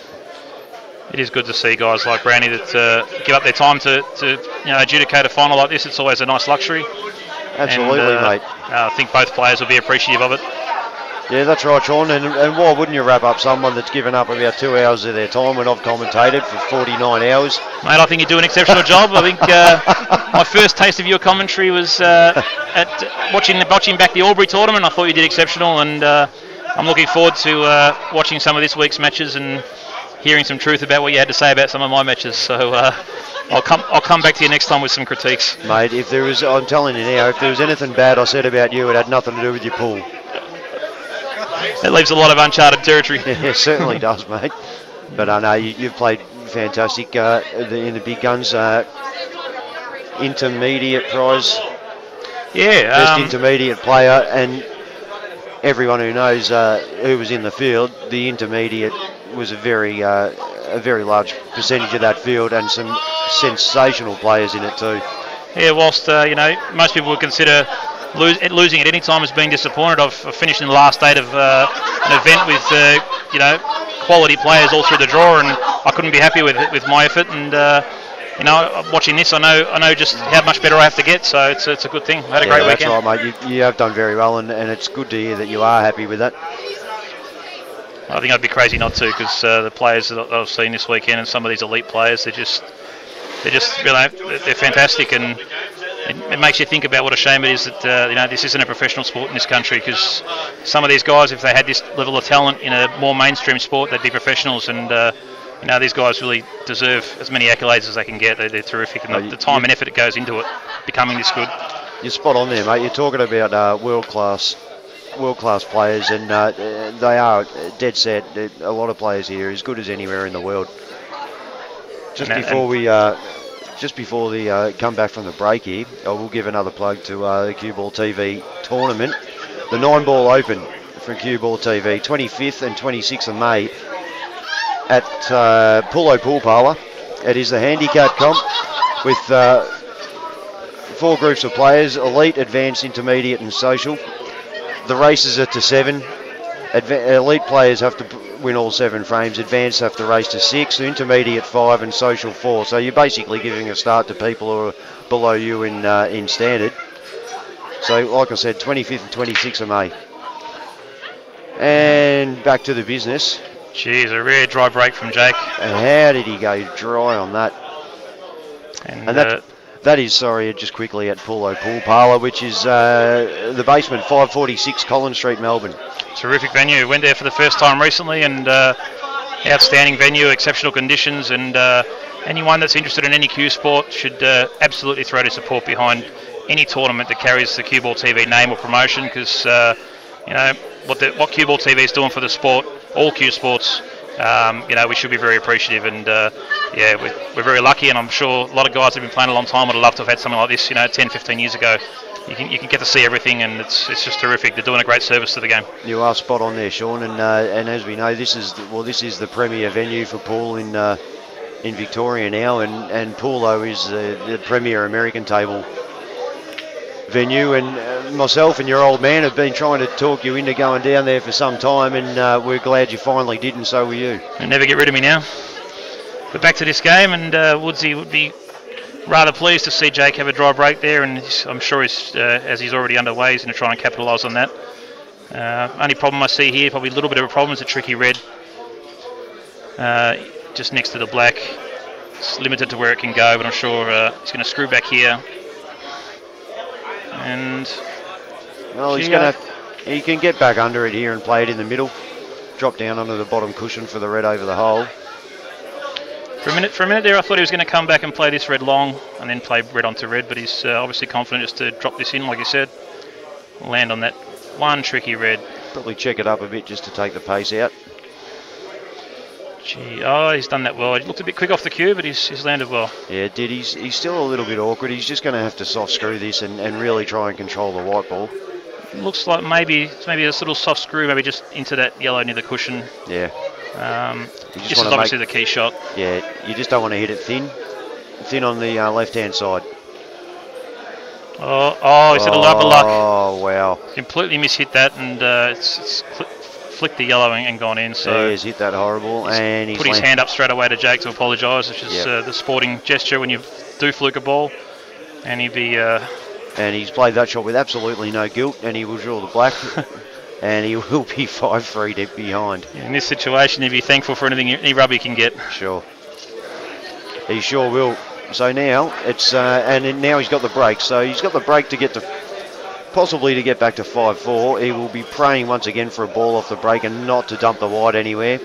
It is good to see guys like Brownie that give up their time to adjudicate a final like this. It's always a nice luxury. Absolutely, and, mate. I think both players will be appreciative of it. Yeah, that's right, Sean. And why wouldn't you wrap up someone that's given up about 2 hours of their time when I've commentated for 49 hours? Mate, I think you do an exceptional job. I think my first taste of your commentary was at watching back the Albury tournament. I thought you did exceptional, and I'm looking forward to watching some of this week's matches and hearing some truth about what you had to say about some of my matches. So I'll come back to you next time with some critiques. Mate, I'm telling you now, if there was anything bad I said about you, it had nothing to do with your pool. It leaves a lot of uncharted territory. Yeah, it certainly does, mate. But I know you've played fantastic in the big guns. Intermediate prize. Yeah. Best intermediate player, and everyone who knows who was in the field, the intermediate was a very large percentage of that field, and some sensational players in it too. Yeah, whilst most people would consider losing at any time as being disappointed, I've finished in the last eight of an event with quality players all through the draw, and I couldn't be happy with my effort. And watching this, I know just how much better I have to get. So it's a good thing. I had a great weekend. That's right, mate. You have done very well, and it's good to hear that you are happy with that. I think I'd be crazy not to, because the players that I've seen this weekend, and some of these elite players, they're fantastic, and it makes you think about what a shame it is that this isn't a professional sport in this country, because some of these guys, if they had this level of talent in a more mainstream sport, they'd be professionals, and these guys really deserve as many accolades as they can get. They're terrific, and the time and effort that goes into it becoming this good. You're spot on there, mate. You're talking about world class players, and they are dead set. A lot of players here as good as anywhere in the world. Just before we come back from the break here, I will give another plug to the Cue Ball TV tournament, the 9-ball Open from Cue Ball TV, 25th and 26th of May at Pullo Pool Parlour. It is the handicap comp with 4 groups of players: elite, advanced, intermediate and social. The races are to 7. Elite players have to win all 7 frames. Advanced have to race to 6. Intermediate 5 and social 4. So you're basically giving a start to people who are below you in standard. So like I said, 25th and 26th of May. And back to the business. Jeez, a rare dry break from Jake. And how did he go dry on that? And that is, just quickly, at Pullo Pool Parlour, which is the basement, 546 Collins Street, Melbourne. Terrific venue. Went there for the first time recently, and outstanding venue, exceptional conditions, and anyone that's interested in any Q sport should absolutely throw their support behind any tournament that carries the Cue Ball TV name or promotion, because what Cue Ball TV is doing for the sport, all Q sports, we should be very appreciative, and we're very lucky, and I'm sure a lot of guys who've been playing a long time would have loved to have had something like this 10, 15 years ago. You can get to see everything, and it's just terrific. They're doing a great service to the game. You are spot on there, Sean, and as we know, this is the premier venue for pool in Victoria now, and Pullo is the premier American table venue, and myself and your old man have been trying to talk you into going down there for some time, and we're glad you finally did, and so were you. And never get rid of me now. But back to this game, and Woodsy would be rather pleased to see Jake have a dry break there, and I'm sure as he's already underway, he's going to try and capitalise on that. Only problem I see here, probably a little bit of a problem, is a tricky red just next to the black. It's limited to where it can go, but I'm sure he's going to screw back here. And he can get back under it here and play it in the middle. Drop down onto the bottom cushion for the red over the hole. For a minute there, I thought he was going to come back and play this red long and then play red onto red, but he's obviously confident just to drop this in, like you said. Land on that one tricky red. Probably check it up a bit just to take the pace out. Gee, oh, he's done that well. He looked a bit quick off the cue, but he's landed well. Yeah, it did. He's still a little bit awkward. He's just going to have to soft screw this and really try and control the white ball. Looks like maybe this little soft screw, maybe just into that yellow near the cushion. Yeah. This is obviously the key shot. Yeah, you just don't want to hit it thin on the left-hand side. Oh, he's had a lot of luck. Oh, wow. Completely mishit that, and it's flicked the yellow and gone in. So yeah, he's hit that horrible, and he's put his hand up straight away to Jake to apologise, which is the sporting gesture when you do fluke a ball. And he'd be... and he's played that shot with absolutely no guilt, and he will draw the black, and he will be 5-3 deep behind. In this situation, he'd be thankful for any rub he can get. Sure. He sure will. So now it's and now he's got the break. So he's got the break to get to possibly to get back to 5-4. He will be praying once again for a ball off the break and not to dump the wide anywhere.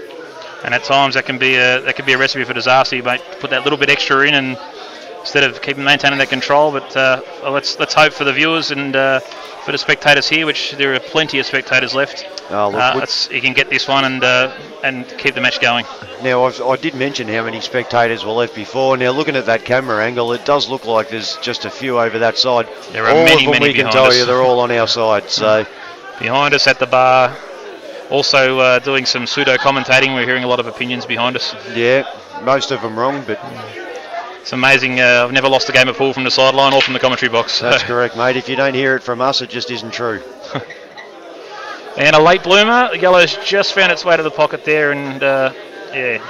And at times that can be a recipe for disaster. You might put that little bit extra in, and instead of maintaining that control. But let's hope for the viewers and for the spectators here, which there are plenty of spectators left. Oh, look, he can get this one and keep the match going. Now, I did mention how many spectators were left before. Now, looking at that camera angle, it does look like there's just a few over that side. There are many we can tell you they're all on our side. So behind us at the bar, also doing some pseudo commentating. We're hearing a lot of opinions behind us. Yeah, most of them wrong, but it's amazing. I've never lost a game of pool from the sideline or from the commentary box. That's correct, mate. If you don't hear it from us, it just isn't true. And a late bloomer. The yellow's just found its way to the pocket there, and yeah.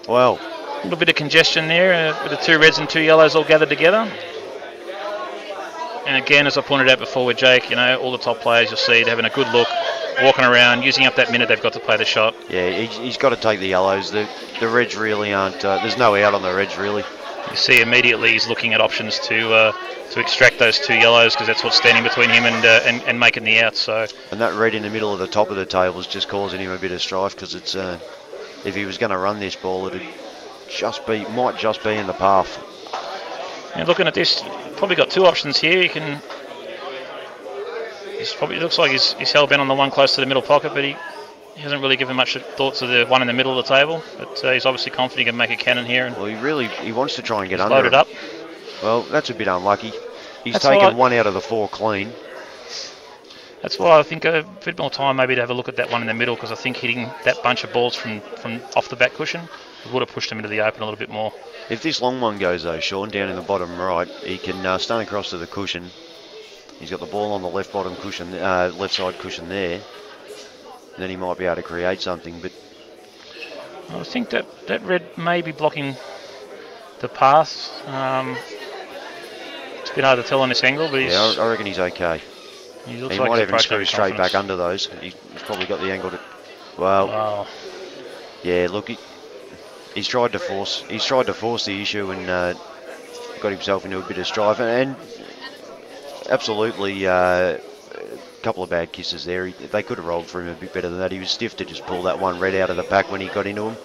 Well, a little bit of congestion there with the two reds and two yellows all gathered together. And again, as I pointed out before with Jake, all the top players you'll see having a good look, walking around, using up that minute they've got to play the shot. Yeah, he's got to take the yellows. The reds really aren't. There's no out on the reds really. You see immediately he's looking at options to extract those two yellows, because that's what's standing between him and making the out. So. And that red in the middle of the top of the table is just causing him a bit of strife, because it's if he was going to run this ball, might just be in the path. And looking at this, probably got two options here. It looks like he's hell bent on the one close to the middle pocket, but he hasn't really given much thought to the one in the middle of the table. But he's obviously confident he can make a cannon here. And well, he wants to try and get under loaded him. Up. Well, that's a bit unlucky. He's taken one out of the four clean. That's why I think a bit more time maybe to have a look at that one in the middle, because I think hitting that bunch of balls from off the back cushion would have pushed him into the open a little bit more. If this long one goes though, Sean, down in the bottom right, he can stun across to the cushion. He's got the ball on the left bottom cushion, left side cushion there. Then he might be able to create something. But I think that red may be blocking the path. It's a bit hard to tell on this angle, but I reckon he's okay. He might even screw straight back under those. He's probably got the angle to. Well, wow. Yeah. Look, he's tried to force the issue and got himself into a bit of strife, and absolutely a couple of bad kisses there. They could have rolled for him a bit better than that. He was stiff to just pull that one red out of the pack when he got into him.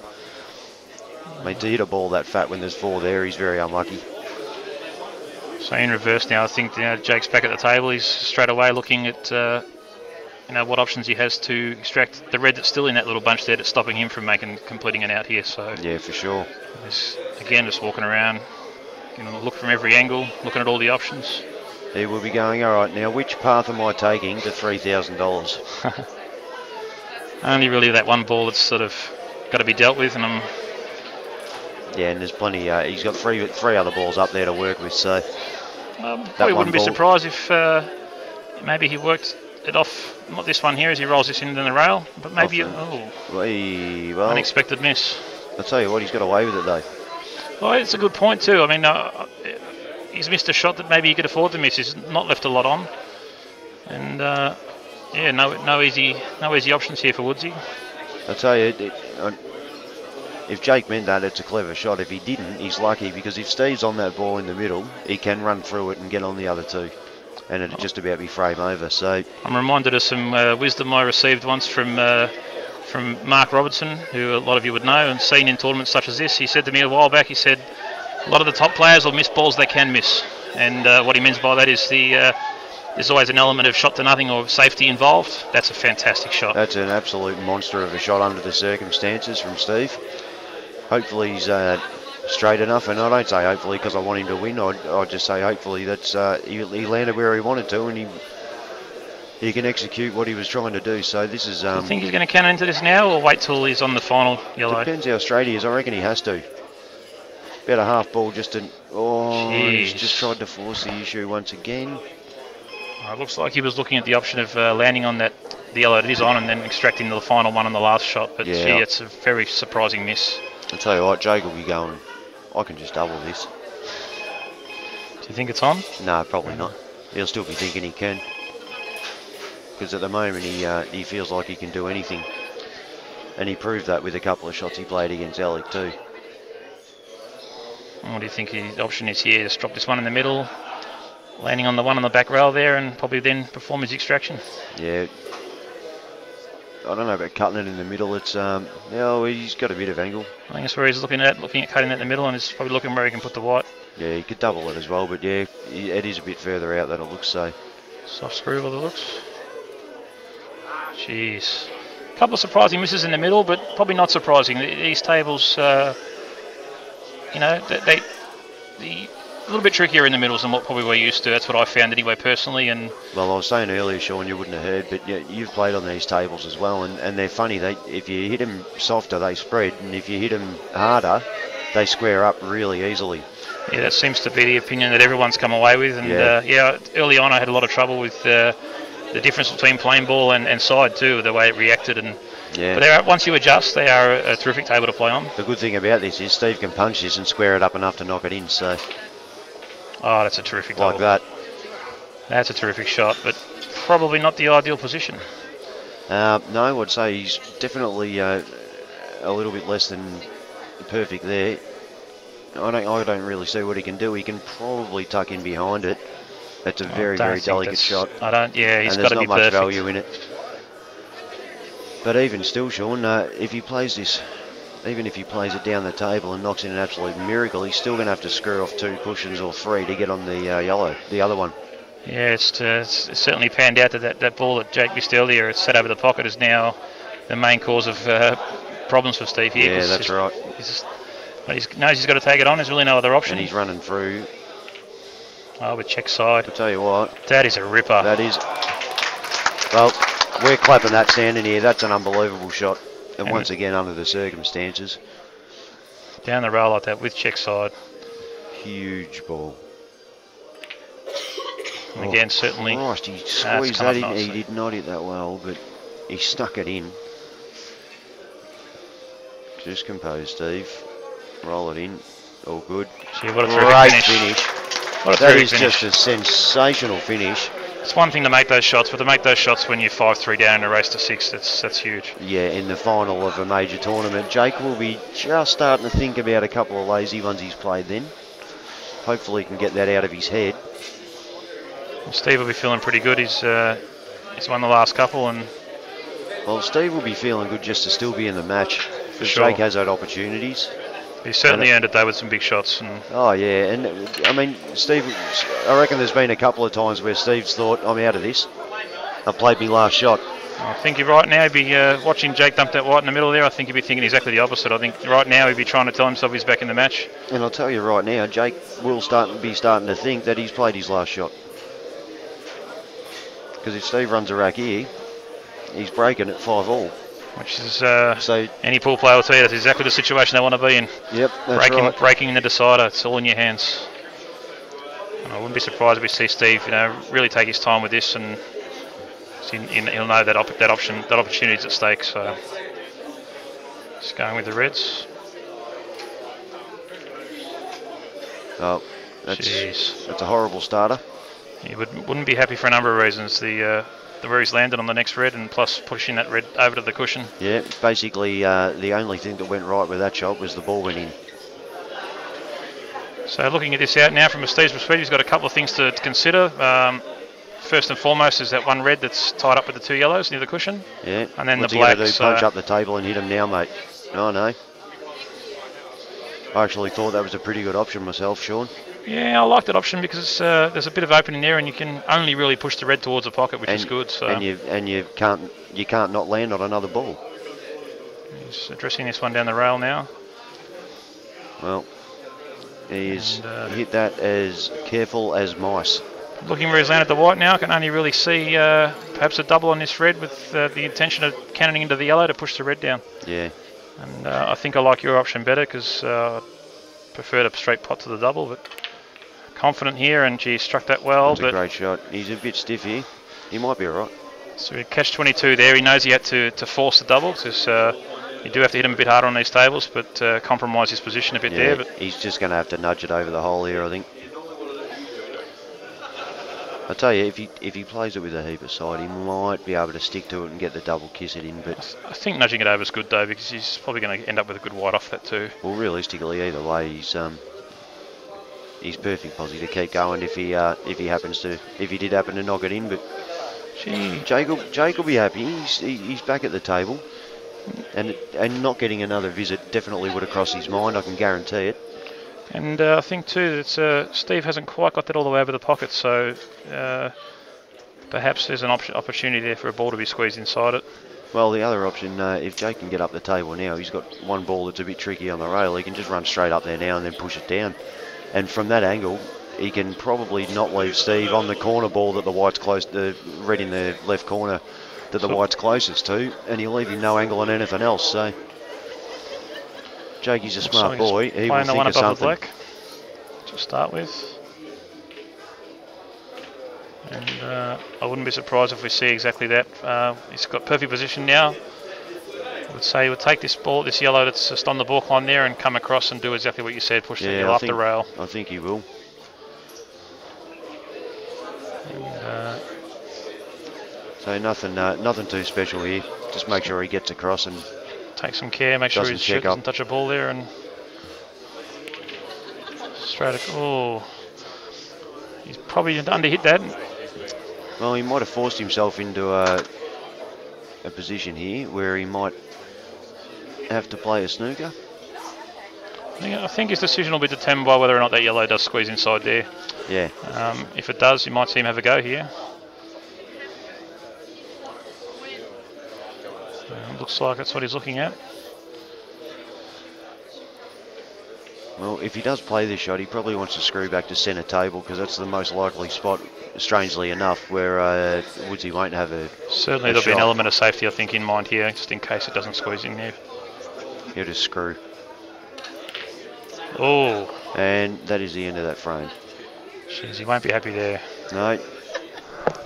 I mean, to hit a ball that fat when there's four there, he's very unlucky. So in reverse now, I think Jake's back at the table. He's straight away looking at what options he has to extract the red that's still in that little bunch there, that's stopping him from completing an out here. So yeah, for sure. Again, just walking around, look from every angle, looking at all the options. He will be going, all right, now which path am I taking to $3,000? Only really that one ball that's sort of got to be dealt with, and yeah, and there's plenty. He's got three other balls up there to work with, so probably wouldn't be surprised if maybe he worked it off. Not this one here, as he rolls this into the rail, but maybe unexpected miss. I'll tell you what, he's got away with it though. Well, it's a good point too. I mean, he's missed a shot that maybe he could afford to miss. He's not left a lot on, and no easy options here for Woodsy. I'll tell you, if Jake meant that, it's a clever shot. If he didn't, he's lucky, because if Steve's on that ball in the middle, he can run through it and get on the other two, and it'd just about be frame over. So I'm reminded of some wisdom I received once from Mark Robertson, who a lot of you would know and seen in tournaments such as this. He said to me a while back, he said, a lot of the top players will miss balls they can miss, and what he means by that is the there's always an element of shot to nothing or safety involved. That's a fantastic shot. That's an absolute monster of a shot under the circumstances from Steve. Hopefully he's straight enough, and I don't say hopefully because I want him to win. I'd just say hopefully that's he landed where he wanted to, and he can execute what he was trying to do. So this is. Do you think he's going to cannon into this now, or wait till he's on the final yellow? Depends how straight he is. I reckon he has to. About a half ball just to. Oh, he's just tried to force the issue once again. It looks like he was looking at the option of landing on the yellow it is on, and then extracting the final one on the last shot. But yeah, gee, it's a very surprising miss. I'll tell you what, Jake will be going, I can just double this. Do you think it's on? No, probably not. He'll still be thinking he can. Because at the moment he feels like he can do anything. And he proved that with a couple of shots he played against Alec too. What do you think the option is here? Just drop this one in the middle, landing on the one on the back rail there, and probably then perform his extraction. Yeah. I don't know about cutting it in the middle. It's yeah, he's got a bit of angle. I think that's where he's looking at cutting it in the middle, and he's probably looking where he can put the white. Yeah, he could double it as well, but yeah, it is a bit further out than it looks. So soft screw by the looks. Jeez, a couple of surprising misses in the middle, but probably not surprising. These tables, you know, they a little bit trickier in the middles than what probably we're used to. That's what I found anyway, personally. And well, I was saying earlier, Sean, you wouldn't have heard, but yeah, you've played on these tables as well, and they're funny. If you hit them softer, they spread, and if you hit them harder, they square up really easily. Yeah, that seems to be the opinion that everyone's come away with. And yeah, early on I had a lot of trouble with the difference between plain ball and side too, the way it reacted. And yeah. But once you adjust, they are a terrific table to play on. The good thing about this is Steve can punch this and square it up enough to knock it in. So. Oh, that's a terrific like double. that. That's a terrific shot, but probably not the ideal position. No, I'd say he's definitely a little bit less than perfect there. I don't really see what he can do. He can probably tuck in behind it. That's a very delicate shot. Yeah, he's got to be perfect. And there's not much value in it. But even still, Sean, if he plays this, even if he plays it down the table and knocks in an absolute miracle, he's still going to have to screw off 2 cushions or 3 to get on the yellow, the other one. Yeah, it's certainly panned out that ball that Jake missed earlier, it's set over the pocket, is now the main cause of problems for Steve here. Yeah, that's right. But he knows he's got to take it on. There's really no other option. And he's running through. Oh, with check side. I'll tell you what. That is a ripper. That is. Well, we're clapping that standing here. That's an unbelievable shot. And once again, under the circumstances. Down the rail like that with check side. Huge ball. And again, certainly. Christ, he squeezed that in. He did not hit that well, but he snuck it in. Just compose, Steve. Roll it in. All good. Gee, what a great finish. That is just a sensational finish. It's one thing to make those shots, but to make those shots when you're 5-3 down in a race to 6, that's huge. Yeah, in the final of a major tournament. Jake will be just starting to think about a couple of lazy ones he's played then. Hopefully he can get that out of his head. Well, Steve will be feeling pretty good. He's won the last couple. And well, Steve will be feeling good just to still be in the match. Because sure. Jake has had opportunities. He certainly earned it though with some big shots. And oh yeah, and I mean, Steve, I reckon there's been a couple of times where Steve's thought, I'm out of this. I've played my last shot. I think you're right now. He'd be watching Jake dump that white in the middle there. I think he'd be thinking exactly the opposite. I think right now he'd be trying to tell himself he's back in the match. And I'll tell you right now, Jake will be starting to think that he's played his last shot. Because if Steve runs a rack here, he's breaking at 5-all. Which is, so any pool player will tell you that's exactly the situation they want to be in. Yep, that's right. Breaking the decider, it's all in your hands. And I wouldn't be surprised if we see Steve, really take his time with this, and he'll know that opportunity's at stake. So, just going with the Reds. Oh, that's a horrible starter. He wouldn't be happy for a number of reasons. Where he's landed on the next red, and plus pushing that red over to the cushion. Yeah, basically the only thing that went right with that shot was the ball went in. So looking at this out now from a Steve's perspective, he's got a couple of things to consider. First and foremost is that one red that's tied up with the 2 yellows near the cushion. Yeah. And then what's the blacks. What's he going to do? Punch up the table and hit him now, mate? Oh, no. I actually thought that was a pretty good option myself, Sean. Yeah, I like that option because there's a bit of opening there, and you can only really push the red towards the pocket, which is good. So and you can't not land on another ball. he's addressing this one down the rail now. Well, he's hit that as careful as mice. Looking where he's landed the white now, I can only really see perhaps a double on this red with the intention of cannoning into the yellow to push the red down. Yeah. And I think I like your option better because I preferred a straight pot to the double, but confident here, and he struck that well. That's a great shot. He's a bit stiff here. He might be all right. So we catch 22 there. He knows he had to force the double because you do have to hit him a bit harder on these tables, but compromise his position a bit there. But he's just going to have to nudge it over the hole here, I think. I tell you, if he plays it with a heap of side, he might be able to stick to it and get the double kiss it in. But I think nudging it over is good though, because he's probably going to end up with a good white off that too. Well, realistically, either way, he's perfect posse to keep going if he did happen to knock it in. But Jake will be happy. He's back at the table, and not getting another visit definitely would have crossed his mind. I can guarantee it. And I think too that Steve hasn't quite got that all the way over the pocket, so perhaps there's an opportunity there for a ball to be squeezed inside it. Well, the other option, if Jake can get up the table now, he's got one ball that's a bit tricky on the rail. He can just run straight up there now and then push it down. And from that angle, he can probably not leave Steve on the corner ball that the white's close, the red in the left corner that the white's closest to, and he'll leave him no angle on anything else. So Jakey's a smart boy. He will think of something. Black to start with. And I wouldn't be surprised if we see exactly that. He's got perfect position now. I would say he would take this ball, this yellow that's just on the balk line there, and come across and do exactly what you said, push the yellow off the rail. I think he will. And, so nothing too special here. Just make sure he gets across and take some care, make sure his shirt doesn't touch a ball there, and straight. Oh, he's probably under-hit that. Well, he might have forced himself into a position here where he might have to play a snooker. I think his decision will be determined by whether or not that yellow does squeeze inside there. Yeah. If it does, you might see him have a go here. Looks like that's what he's looking at. Well, if he does play this shot, he probably wants to screw back to centre table because that's the most likely spot, strangely enough, where Woodsy won't have a Certainly there'll be an element of safety, I think, in mind here, just in case it doesn't squeeze in there. He'll just screw. Oh. And that is the end of that frame. Jeez, he won't be happy there. No.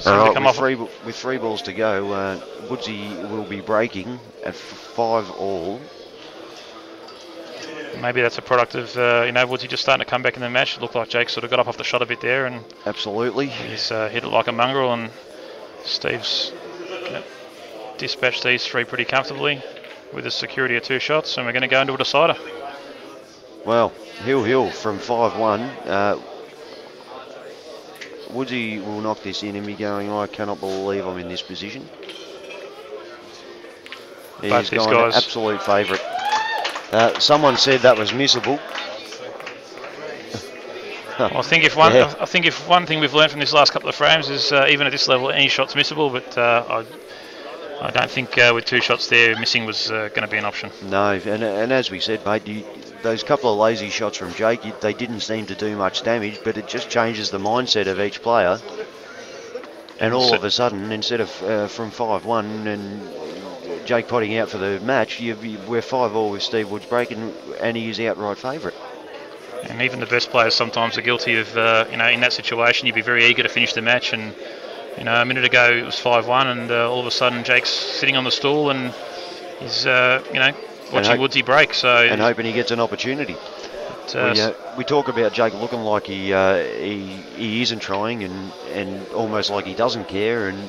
All right, with three balls to go, Woodsy will be breaking at 5-all. Maybe that's a product of, Woodsy just starting to come back in the match. It looked like Jake sort of got up off the shot a bit there. And absolutely. He's hit it like a mongrel, and Steve's dispatched these three pretty comfortably with a security of 2 shots, and we're going to go into a decider. Well, hill from 5-1. Woodsy will knock this in and be going, I cannot believe I'm in this position. He's gone an absolute favourite. Someone said that was missable. Well, I think if one thing we've learned from this last couple of frames is even at this level, any shot's missable. But I don't think with 2 shots there, missing was going to be an option. No, and as we said, mate, those couple of lazy shots from Jake, they didn't seem to do much damage, but it just changes the mindset of each player. And all of a sudden, instead of from 5-1 and Jake potting out for the match, we're 5-all with Steve Woods breaking, and he is outright favourite. And even the best players sometimes are guilty of, in that situation, you'd be very eager to finish the match. And, a minute ago it was 5-1, and all of a sudden Jake's sitting on the stool and he's, watching Woodsy break. And hoping he gets an opportunity. We talk about Jake looking like he isn't trying and almost like he doesn't care. And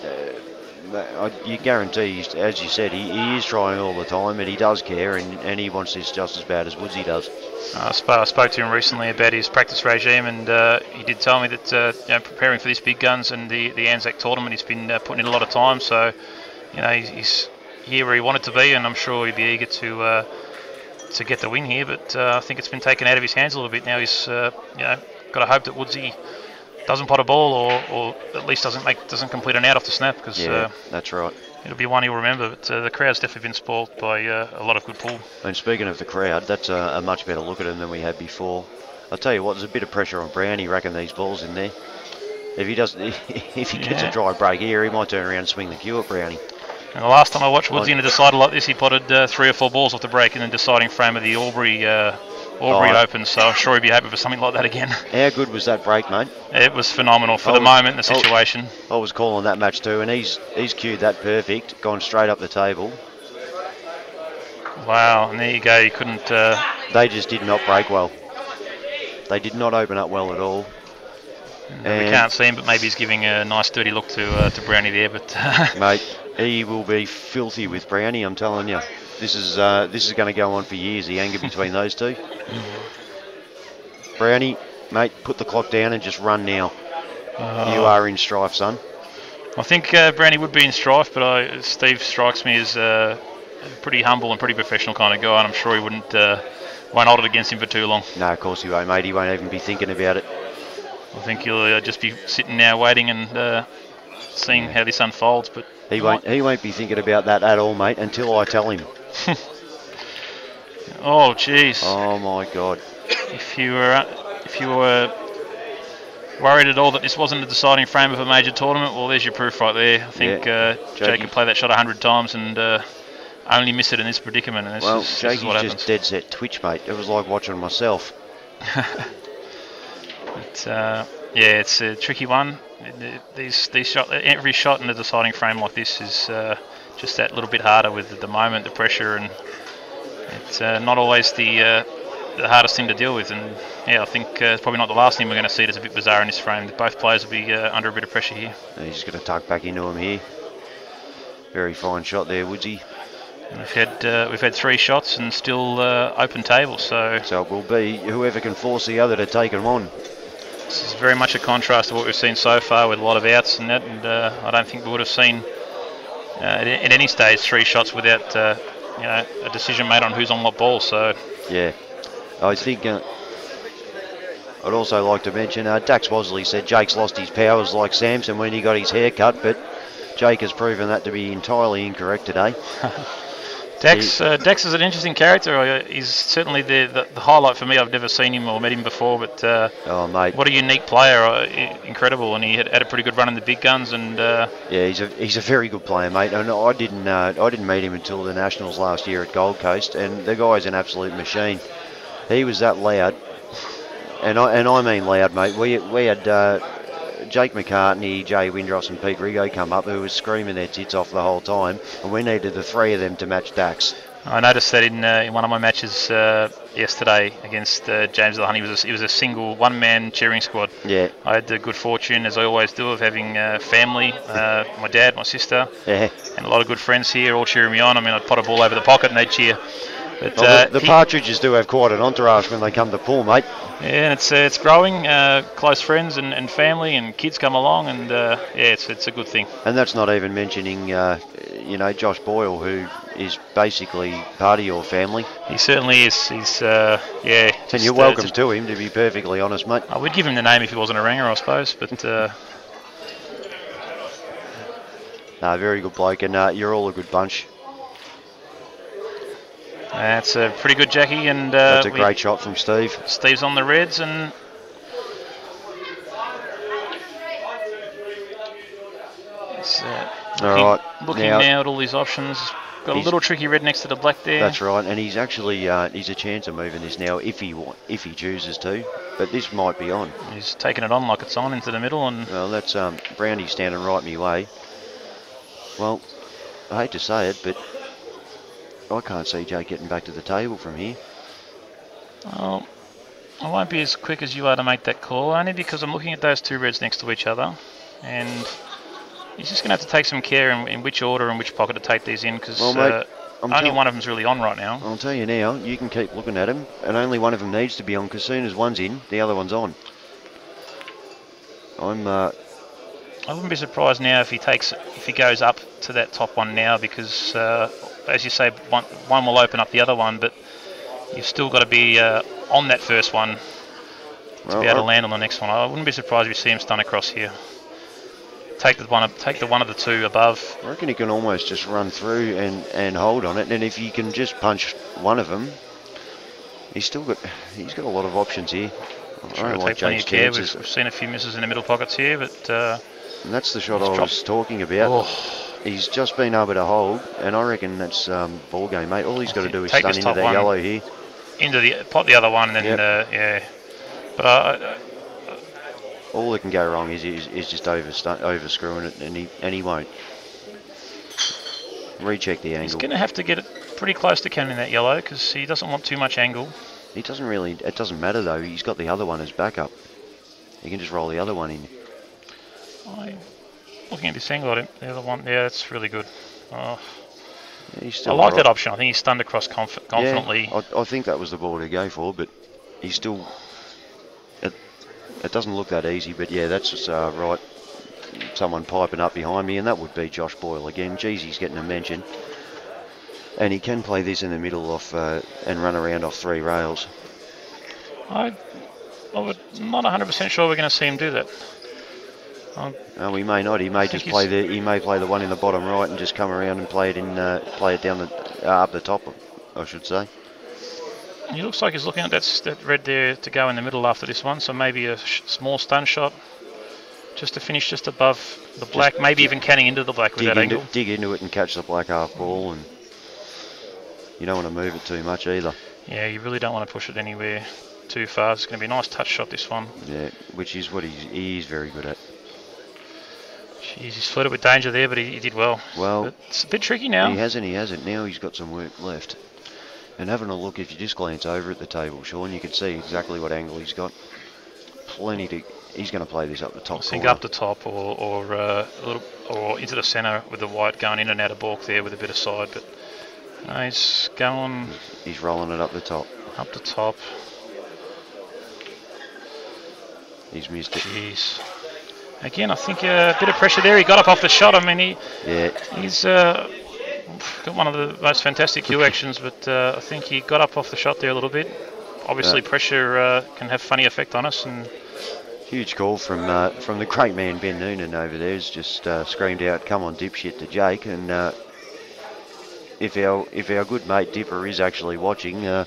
you guarantee, as you said, he is trying all the time, and he does care, and he wants this just as bad as Woodsy does. I spoke to him recently about his practice regime, and he did tell me that preparing for this big guns and the Anzac tournament, he's been putting in a lot of time. So, he's here where he wanted to be, and I'm sure he'd be eager to to get the win here, but I think it's been taken out of his hands a little bit now. He's got to hope that Woodsy doesn't pot a ball, or at least doesn't complete an out off the snap, because that's right. It'll be one he'll remember. But the crowd's definitely been spoilt by a lot of good pull. And speaking of the crowd, that's a much better look at him than we had before. I'll tell you what, there's a bit of pressure on Brownie racking these balls in there. If he doesn't, if he gets a dry break here, he might turn around and swing the cue at Brownie. And the last time I watched Woodsy in a decider like this, he potted 3 or 4 balls off the break in the deciding frame of the Albury Open, so I'm sure he'd be happy for something like that again. How good was that break, mate? It was phenomenal for the moment, the situation. I was calling that match too, and he's cued that perfect, gone straight up the table. Wow, and there you go, you couldn't... They just did not break well. They did not open up well at all. And we can't see him, but maybe he's giving a nice dirty look to Brownie there. But mate, he will be filthy with Brownie, I'm telling you. This is going to go on for years, the anger between those two. Brownie, mate, put the clock down and just run now. You are in strife, son. I think Brownie would be in strife, but Steve strikes me as a pretty humble and pretty professional kind of guy, and I'm sure he won't hold it against him for too long. No, of course he won't, mate. He won't even be thinking about it. I think he'll just be sitting now waiting and seeing how this unfolds. But he won't be thinking about that at all, mate, until I tell him. Oh, jeez. Oh my God. If you were worried at all that this wasn't a deciding frame of a major tournament, well, there's your proof right there. I think Jake can play that shot 100 times and only miss it in this predicament. And this is what happens. Just dead set twitch, mate. It was like watching myself. But, it's a tricky one. These every shot in a deciding frame like this is just that little bit harder with the moment, the pressure, and it's not always the hardest thing to deal with. And I think it's probably not the last thing we're going to see that's a bit bizarre in this frame. Both players will be under a bit of pressure here. And he's just going to tuck back into him here. Very fine shot there, Woodsy. And we've had 3 shots and still open table. So it will be whoever can force the other to take them on. This is very much a contrast to what we've seen so far with a lot of outs and that, and I don't think we would have seen at any stage 3 shots without a decision made on who's on what ball. So I think I'd also like to mention Dax Bosley said Jake's lost his powers like Samson when he got his hair cut, but Jake has proven that to be entirely incorrect today. Dax is an interesting character. He's certainly the highlight for me. I've never seen him or met him before, but mate, what a unique player! Incredible, and he had a pretty good run in the big guns. And he's a very good player, mate. And I didn't meet him until the Nationals last year at Gold Coast, and the guy's an absolute machine. He was that loud, and I mean loud, mate. We had Jake McCartney, Jay Windross and Pete Rigo come up, who was screaming their tits off the whole time, and we needed the 3 of them to match Dax. I noticed that in one of my matches yesterday against James the Honey. It was a single one-man cheering squad. Yeah. I had the good fortune, as I always do, of having family, my dad, my sister, and a lot of good friends here all cheering me on. I mean, I'd pot a ball over the pocket and they'd cheer. But, the Partridges do have quite an entourage when they come to pull, mate. Yeah, and it's growing. Close friends and family and kids come along, and it's a good thing. And that's not even mentioning, Josh Boyle, who is basically part of your family. He certainly is. He's And you're welcome to him, to be perfectly honest, mate. I would give him the name if he wasn't a ringer, I suppose. But very good bloke, and you're all a good bunch. That's a pretty good Jackie, and that's a great shot from Steve. Steve's on the reds, and looking now at all these options. Got a little tricky red next to the black there. That's right, and he's actually he's a chance of moving this now if he chooses to. But this might be on. He's taking it on like it's on into the middle, and that's Brownie standing right my way. Well, I hate to say it, but I can't see Jake getting back to the table from here. Well, I won't be as quick as you are to make that call, only because I'm looking at those 2 reds next to each other, and he's just going to have to take some care in which order and which pocket to take these in, because only one of them's really on right now. I'll tell you now, you can keep looking at him, and only one of them needs to be on, because as soon as one's in, the other one's on. I wouldn't be surprised now if he goes up to that top one now, because as you say, one will open up the other one, but you've still got to be on that first one to be able to land on the next one. I wouldn't be surprised if you see him stun across here. Take the one of the two above. I reckon he can almost just run through and hold on it, and if you can just punch one of them, he's got a lot of options here. I don't like Jake's chances. We've seen a few misses in the middle pockets here, but and that's the shot I was talking about. Oh. He's just been able to hold, and I reckon that's ball game, mate. All he's got to do is stun into that yellow here. Pot the other one, and then yeah. But all that can go wrong is just over screwing it, and he won't. Recheck the angle. He's going to have to get it pretty close to cannon that yellow because he doesn't want too much angle. He doesn't really. It doesn't matter though. He's got the other one as backup. He can just roll the other one in. Looking at this angle, the other one, yeah, it's really good. Oh. Yeah, I like that option. I think he's stunned across confidently. Yeah, I think that was the ball to go for, but he's still. It doesn't look that easy, but yeah, that's just right. Someone piping up behind me, and that would be Josh Boyle again. Geez, he's getting a mention. And he can play this in the middle off and run around off 3 rails. I'm not 100% sure we're going to see him do that. No, he may not. He may just play the one in the bottom right and just come around and play it down up the top, I should say. He looks like he's looking at that red there to go in the middle after this one, so maybe a small stun shot just to finish just above the black, maybe even canning into the black with that angle. Dig into it and catch the black half ball, and you don't want to move it too much either. Yeah, you really don't want to push it anywhere too far. It's going to be a nice touch shot, this one. Yeah, which is what he is very good at. Jeez, he's flirted with danger there, but he did well. Well, but it's a bit tricky now. He hasn't. Now he's got some work left. And having a look, if you just glance over at the table, Sean, you can see exactly what angle he's got. He's going to play this up the top. I think up the top or into the centre with the white going in and out of balk there with a bit of side. But no, he's going. He's rolling it up the top. Up the top. He's missed it. Jeez. Again, I think a bit of pressure there. He got up off the shot. I mean, he's got one of the most fantastic cue actions, but I think he got up off the shot there a little bit. Obviously, pressure can have funny effect on us. And huge call from the great man Ben Noonan over there. Has just screamed out, "Come on, dipshit," to Jake. And if our good mate Dipper is actually watching,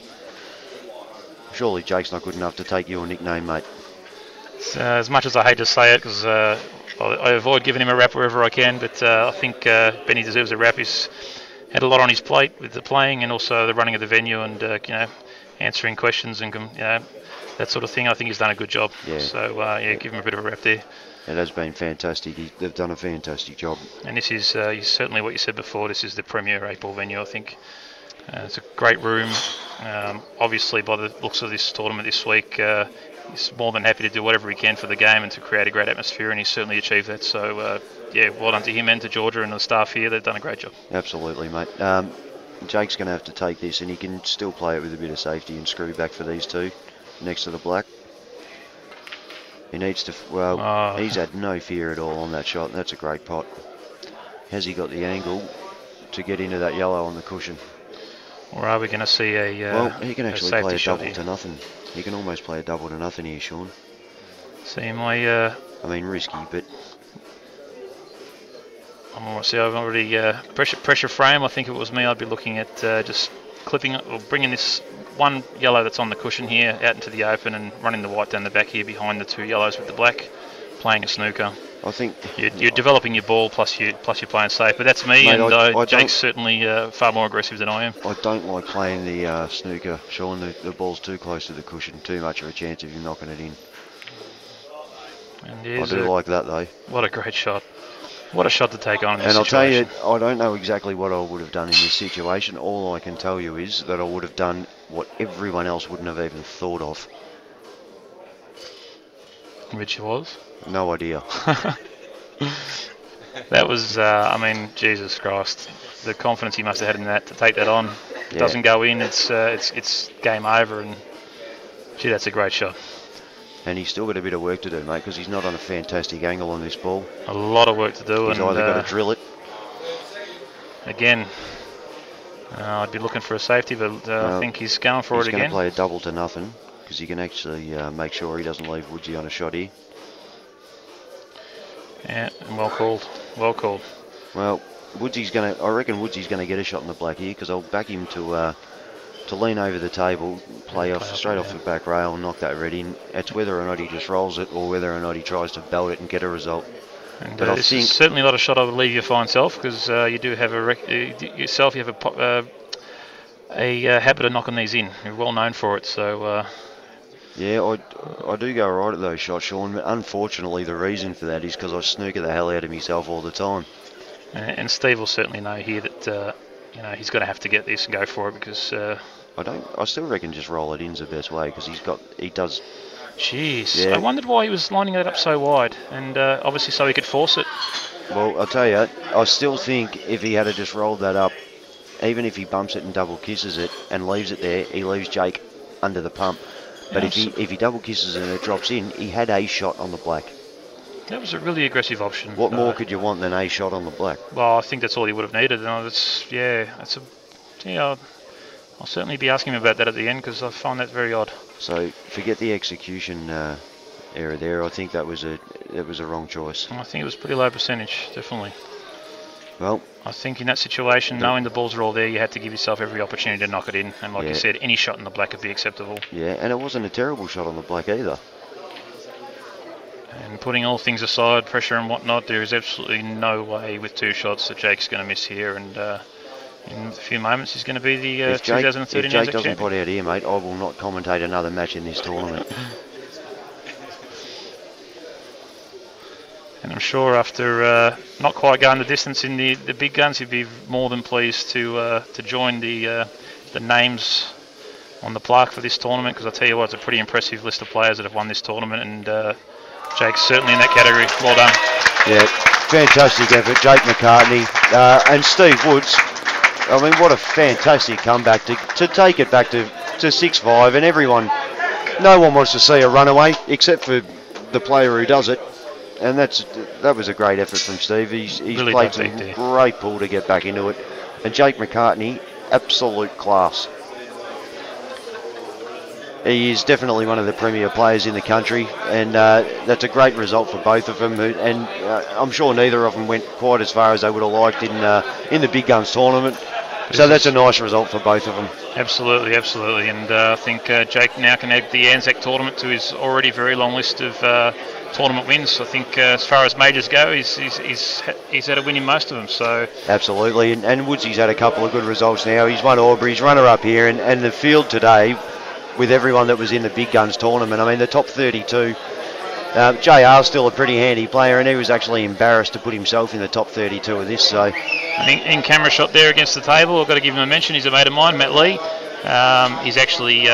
surely Jake's not good enough to take your nickname, mate. As much as I hate to say it, because I avoid giving him a rap wherever I can, but I think Benny deserves a rap. He's had a lot on his plate with the playing and also the running of the venue and answering questions and that sort of thing. I think he's done a good job. Yeah. So give him a bit of a rap there. It has been fantastic. They've done a fantastic job. And this is certainly what you said before. This is the premier 8-ball venue, I think. It's a great room. Obviously, by the looks of this tournament this week, he's more than happy to do whatever he can for the game and to create a great atmosphere, and he's certainly achieved that. So, well done to him and to Georgia and the staff here. They've done a great job. Absolutely, mate. Jake's going to have to take this, and he can still play it with a bit of safety and screw back for these two next to the black. He needs to, he's had no fear at all on that shot. That's a great pot. Has he got the angle to get into that yellow on the cushion? Or are we going to see he can actually play a double to nothing. He can almost play a double to nothing here, Sean. See my... I mean, risky, but... I've already... pressure frame, I think it was me. I'd be looking at just clipping or bringing this one yellow that's on the cushion here out into the open and running the white down the back here behind the two yellows with the black, playing a snooker. I think... You're developing your ball plus you're playing safe, but that's me, mate, and Jake's certainly far more aggressive than I am. I don't like playing the snooker, Sean. The ball's too close to the cushion, too much of a chance of you knocking it in. And I do like that, though. What a great shot. What a shot to take on in this situation. And I'll tell you, I don't know exactly what I would have done in this situation. All I can tell you is that I would have done what everyone else wouldn't have even thought of. Which was? No idea. That was, I mean, Jesus Christ. The confidence he must have had in that to take that on. It doesn't go in, it's game over, and gee, that's a great shot. And he's still got a bit of work to do, mate, because he's not on a fantastic angle on this ball. A lot of work to do. He's either got to drill it. Again, I'd be looking for a safety, but I think he's going for it again. He's going to play a double to nothing because he can actually make sure he doesn't leave Woodsy on a shot here. Yeah, and well called. Well called. Well, I reckon Woodsy's going to get a shot in the black here because I'll back him to lean over the table, play straight off the back rail and knock that red in. It's whether or not he just rolls it or whether or not he tries to belt it and get a result. And this is certainly not a shot I would leave your fine self because you do have you have a habit of knocking these in. You're well known for it, so... Yeah, I do go right at those shots, Sean, but unfortunately the reason for that is because I snooker the hell out of myself all the time. And Steve will certainly know here that he's going to have to get this and go for it because... I still reckon just roll it in's the best way because he does... Jeez, yeah. I wondered why he was lining that up so wide and obviously so he could force it. Well, I'll tell you, I still think if he had just rolled that up, even if he bumps it and double kisses it and leaves it there, he leaves Jake under the pump. But if he double kisses it and it drops in, he had a shot on the black. That was a really aggressive option. What more could you want than a shot on the black? Well, I think that's all he would have needed. I'll certainly be asking him about that at the end because I find that very odd. So forget the execution error there. I think that was a wrong choice. I think it was pretty low percentage, definitely. Well, I think in that situation, knowing the balls are all there, you had to give yourself every opportunity to knock it in. And like you said, any shot in the black would be acceptable. Yeah, and it wasn't a terrible shot on the black either. And putting all things aside, pressure and whatnot, there is absolutely no way with two shots that Jake's going to miss here. And in a few moments, he's going to be the 2013 Anzac champion. If Jake doesn't put out here, mate, I will not commentate another match in this tournament. And I'm sure after not quite going the distance in the big guns, he'd be more than pleased to join the names on the plaque for this tournament. Because I tell you what, it's a pretty impressive list of players that have won this tournament, and Jake's certainly in that category. Well done. Yeah, fantastic effort, Jake McCartney and Steve Woods. I mean, what a fantastic comeback to take it back to 6-5, and everyone, no one wants to see a runaway except for the player who does it. And that was a great effort from Steve. He's really played some great pool to get back into it. And Jake McCartney, absolute class. He is definitely one of the premier players in the country, and that's a great result for both of them. And I'm sure neither of them went quite as far as they would have liked in the Big Guns tournament. So that's a nice result for both of them. Absolutely, absolutely. And I think Jake now can add the Anzac tournament to his already very long list of tournament wins. I think as far as majors go, he's had a win in most of them. So absolutely, and Woodsy's had a couple of good results now. He's won Albury's runner-up here, and the field today with everyone that was in the Big Guns tournament. I mean, the top 32. JR's still a pretty handy player, and he was actually embarrassed to put himself in the top 32 of this. So I think in camera shot there against the table, I've got to give him a mention. He's a mate of mine, Matt Lee. He's actually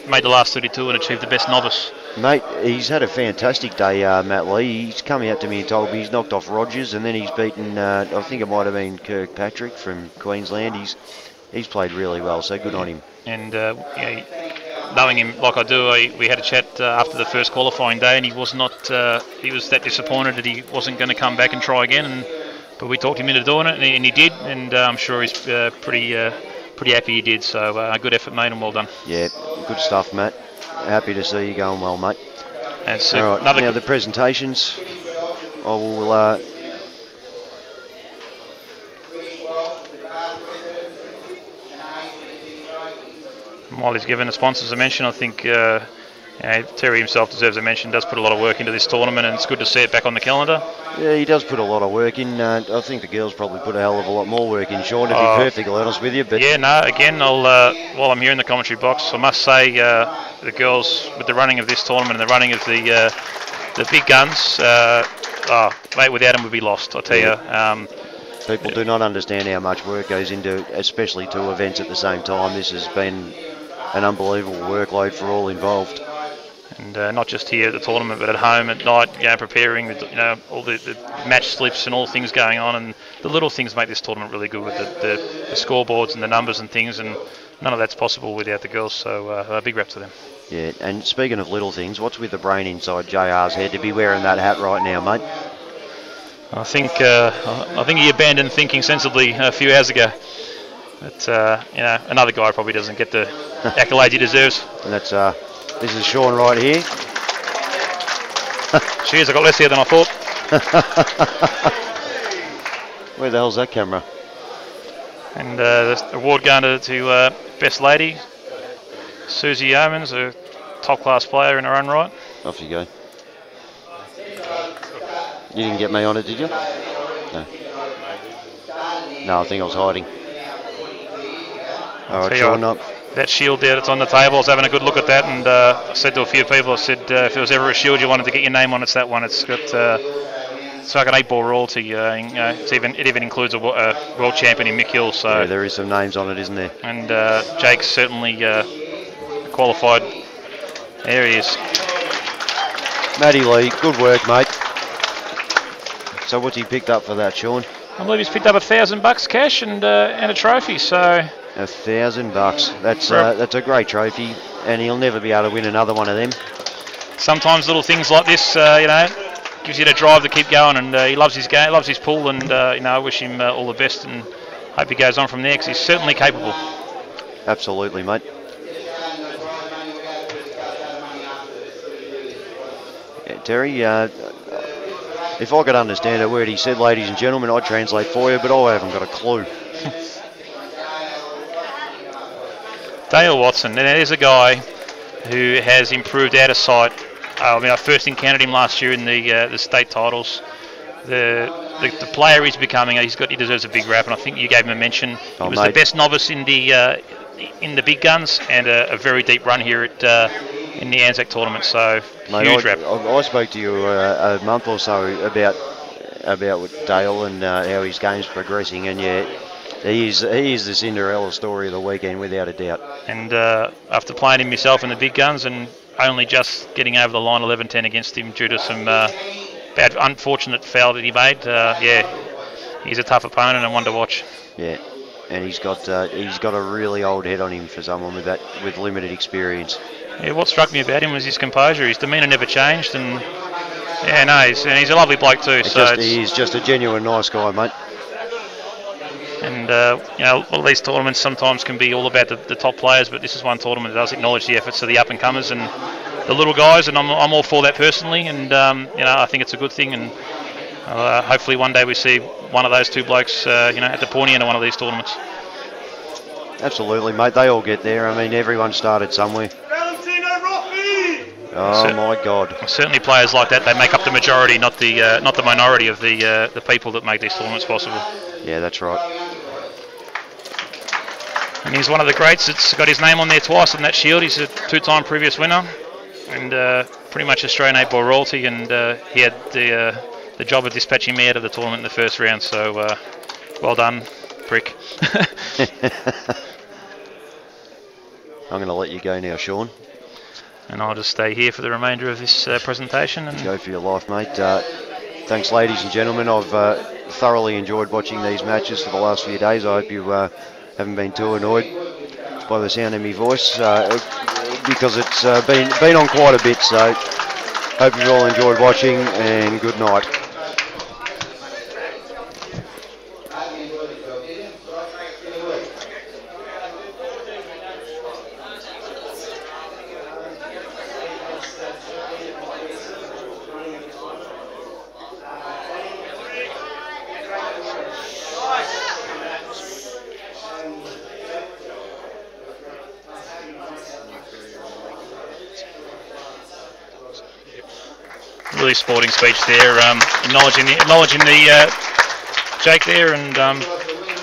made the last 32 and achieved the best novice. Mate, he's had a fantastic day, Matt Lee. He's come out to me and told me he's knocked off Rogers, and then he's beaten, I think it might have been Kirkpatrick from Queensland. He's played really well, so good on him. And knowing him like I do, we had a chat after the first qualifying day, and he was that disappointed that he wasn't going to come back and try again. But we talked him into doing it, and he did, and I'm sure he's pretty happy he did. So good effort, mate, and well done. Yeah, good stuff, Matt. Happy to see you going well, mate. And all right, now the presentations. I will. While he's given the sponsors a mention, I think Terry himself deserves a mention. Does put a lot of work into this tournament, and it's good to see it back on the calendar. Yeah, he does put a lot of work in. I think the girls probably put a hell of a lot more work in, Sean, to be perfectly honest with you. But yeah, no, again, while I'm here in the commentary box, I must say the girls, with the running of this tournament and the running of the big guns, mate, without them we'd be lost, I tell you. People do not understand how much work goes into, especially two events at the same time. This has been an unbelievable workload for all involved. And not just here at the tournament, but at home at night, preparing, all the match slips and all things going on, and the little things make this tournament really good with the scoreboards and the numbers and things, and none of that's possible without the girls. So a big rep to them. Yeah, and speaking of little things, what's with the brain inside JR's head to be wearing that hat right now, mate? I think he abandoned thinking sensibly a few hours ago. But you know, another guy probably doesn't get the accolades he deserves. And that's this is Sean right here. Cheers, I got less here than I thought. Where the hell's that camera? And the award going to Best Lady, Susie Yeomans, a top-class player in her own right. Off you go. You didn't get me on it, did you? No. No, I think I was hiding. All right, Sean, up. That shield there that's on the table, I was having a good look at that, and I said to a few people, I said, if there was ever a shield you wanted to get your name on, it's that one. It's got it's like an 8-ball royalty. It even includes a world champion in Mick Hill. So yeah, there is some names on it, isn't there? And Jake's certainly qualified. There he is. Matty Lee, good work, mate. So what's he picked up for that, Sean? I believe he's picked up $1,000 cash and a trophy. So $1,000. That's a great trophy, and he'll never be able to win another one of them. Sometimes little things like this, gives you the drive to keep going. And he loves his game, loves his pool, and I wish him all the best, and hope he goes on from there because he's certainly capable. Absolutely, mate. Yeah, Terry, if I could understand a word he said, ladies and gentlemen, I'd translate for you, but I haven't got a clue. Dale Watson, and there's a guy who has improved out of sight. I first encountered him last year in the state titles. The player he's becoming, he deserves a big rap, and I think you gave him a mention. He was the best novice in the big guns, and a very deep run here in the Anzac tournament. So mate, huge rap. I spoke to you a month or so about with Dale and how his game's progressing, and yeah, he is the Cinderella story of the weekend without a doubt. And after playing him myself in the big guns and only just getting over the line 11-10 against him due to some bad, unfortunate foul that he made, he's a tough opponent and one to watch. Yeah, and he's got a really old head on him for someone with limited experience. Yeah, what struck me about him was his composure. His demeanour never changed, and he's a lovely bloke too. He's just a genuine nice guy, mate. And all these tournaments sometimes can be all about the top players, but this is one tournament that does acknowledge the efforts of the up and comers and the little guys, and I'm all for that personally. And I think it's a good thing, and hopefully one day we see one of those two blokes, at the pointy end of one of these tournaments. Absolutely, mate. They all get there. I mean, everyone started somewhere. Oh my God! Certainly, players like that, they make up the majority, not the minority of the people that make these tournaments possible. Yeah, that's right. And he's one of the greats. It's got his name on there twice on that shield. He's a two-time previous winner, and pretty much Australian 8-ball royalty. And he had the job of dispatching me out of the tournament in the first round. So well done, prick. I'm going to let you go now, Sean. And I'll just stay here for the remainder of this presentation. And go for your life, mate. Thanks, ladies and gentlemen. I've thoroughly enjoyed watching these matches for the last few days. I hope you haven't been too annoyed by the sound of my voice, because it's been on quite a bit. So hope you've all enjoyed watching, and good night. Really sporting speech there, acknowledging the Jake there, and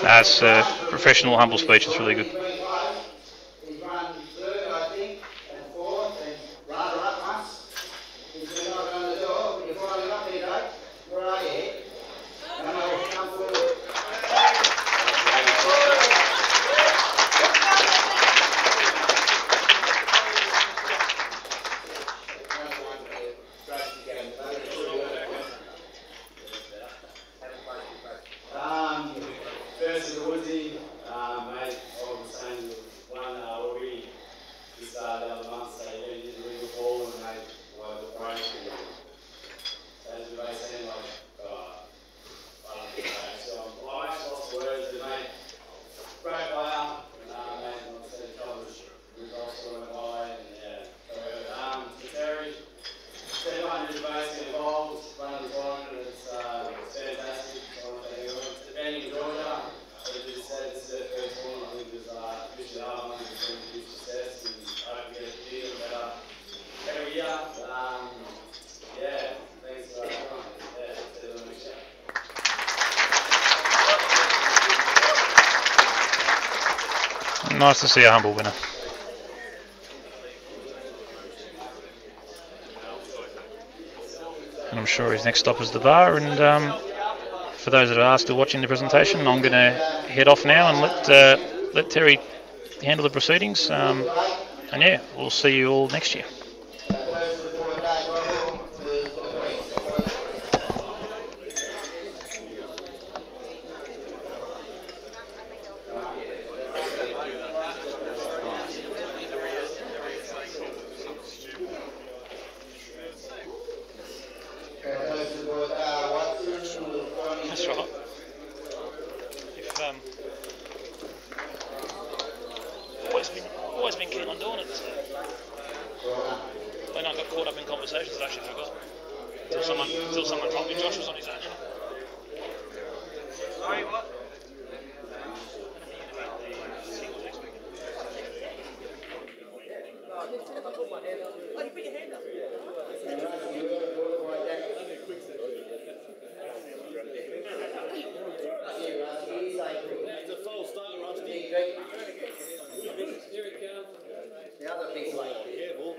that's a professional, humble speech. It's really good. First of the Woodsy, mate, I was Nice to see a humble winner. And I'm sure his next stop is the bar. And for those that are still watching the presentation, I'm going to head off now and let Terry handle the proceedings. And yeah, we'll see you all next year. That's right. Always been keen on doing it. When I got caught up in conversations, I actually forgot. Until someone told me Josh was on his own. Sorry, what? It's a false start, Rusty. The other big one. Careful.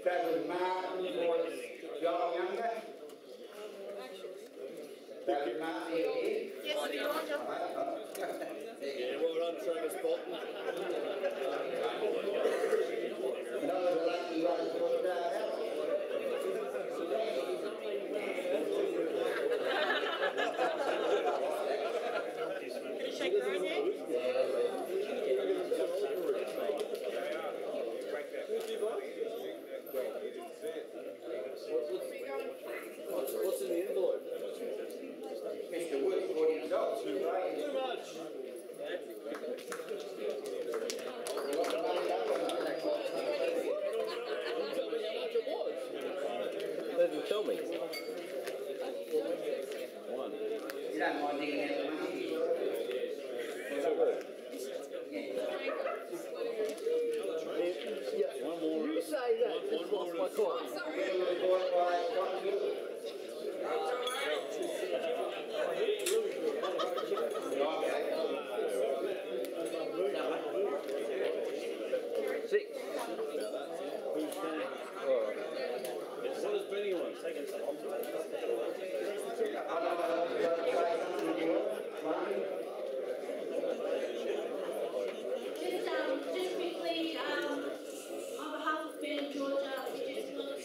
Travis Martin was John Younger. Travis Martin here. Yeah, well done, Travis Bolton. Another lucky one for Can you shake your own hand? What's in the envelope? Mr. Wood for himself. Too much. They didn't tell me. One. You don't mind digging out the money? One more. You say that. One more. My call. Six. Who's paying? What does Benny want? Just quickly, on behalf of Ben and Georgia, we just want to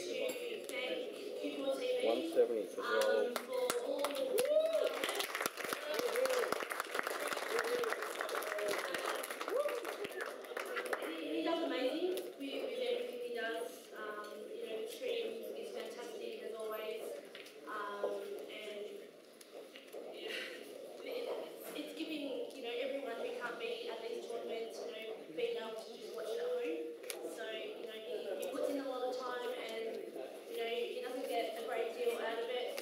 thank People TV 170 for all. for all. He does amazing with everything he does. The stream is fantastic as always, and it's giving everyone who can't be at these tournaments being able to just watch it at home. So he puts in a lot of time, and he doesn't get a great deal out of it.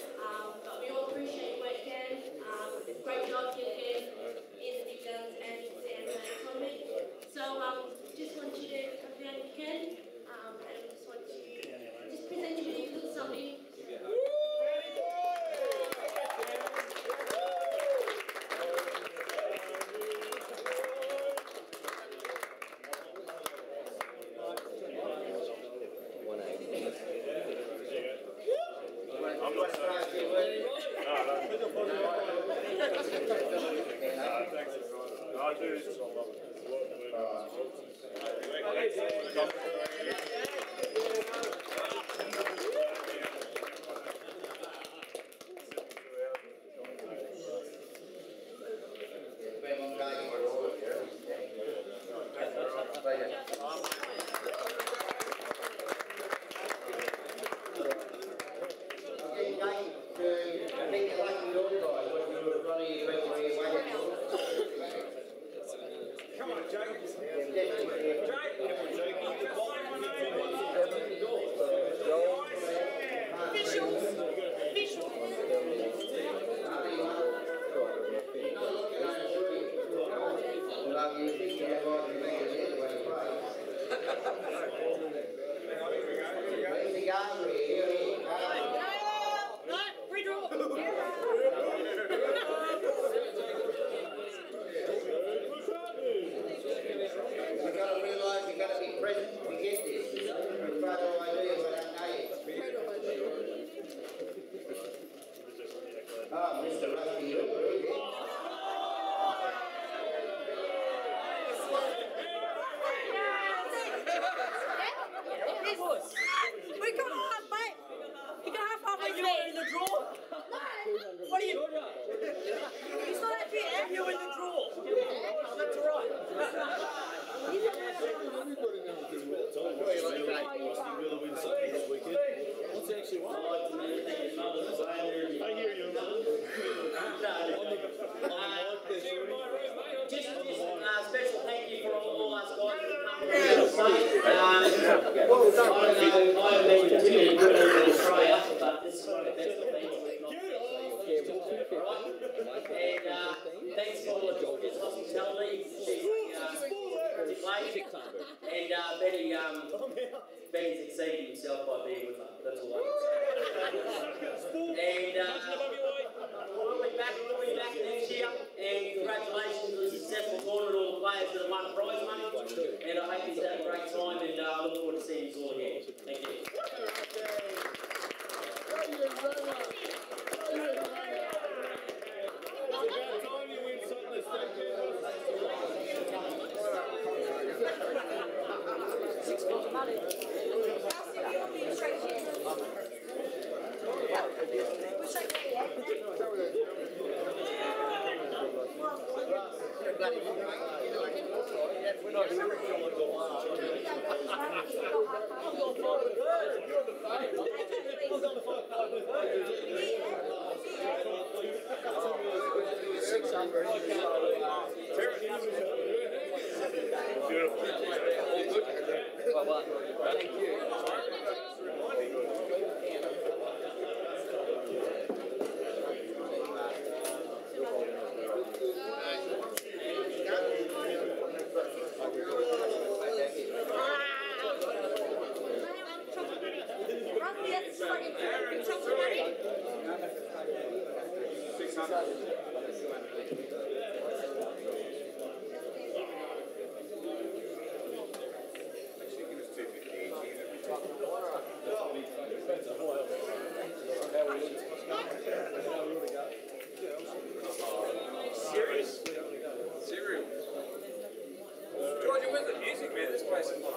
But we all appreciate your work, Dan. Great job here again in the big guns and the Anzac tournament. So just want you to come down if you can, and just want to just present you with a little something. Come on, Jake. Mr. Rusty Ripper, is it? We got half, mate. You got halfway through. You're in the draw. No. What are you? He's not that big. You're in the draw. That's all right. What's actually what? I hear you. Just a special thank you for all us guys who come I have been continuing good in Australia, but this is one of the best things we've not and thanks for all the George's hospitality. And Benny's exceeding himself by being with us. That's all I can say. And we'll be back next year. And congratulations on the successful tournament, all the players that have won prize money. And I hope you've had a great time, and I look forward to seeing you all again. Thank you.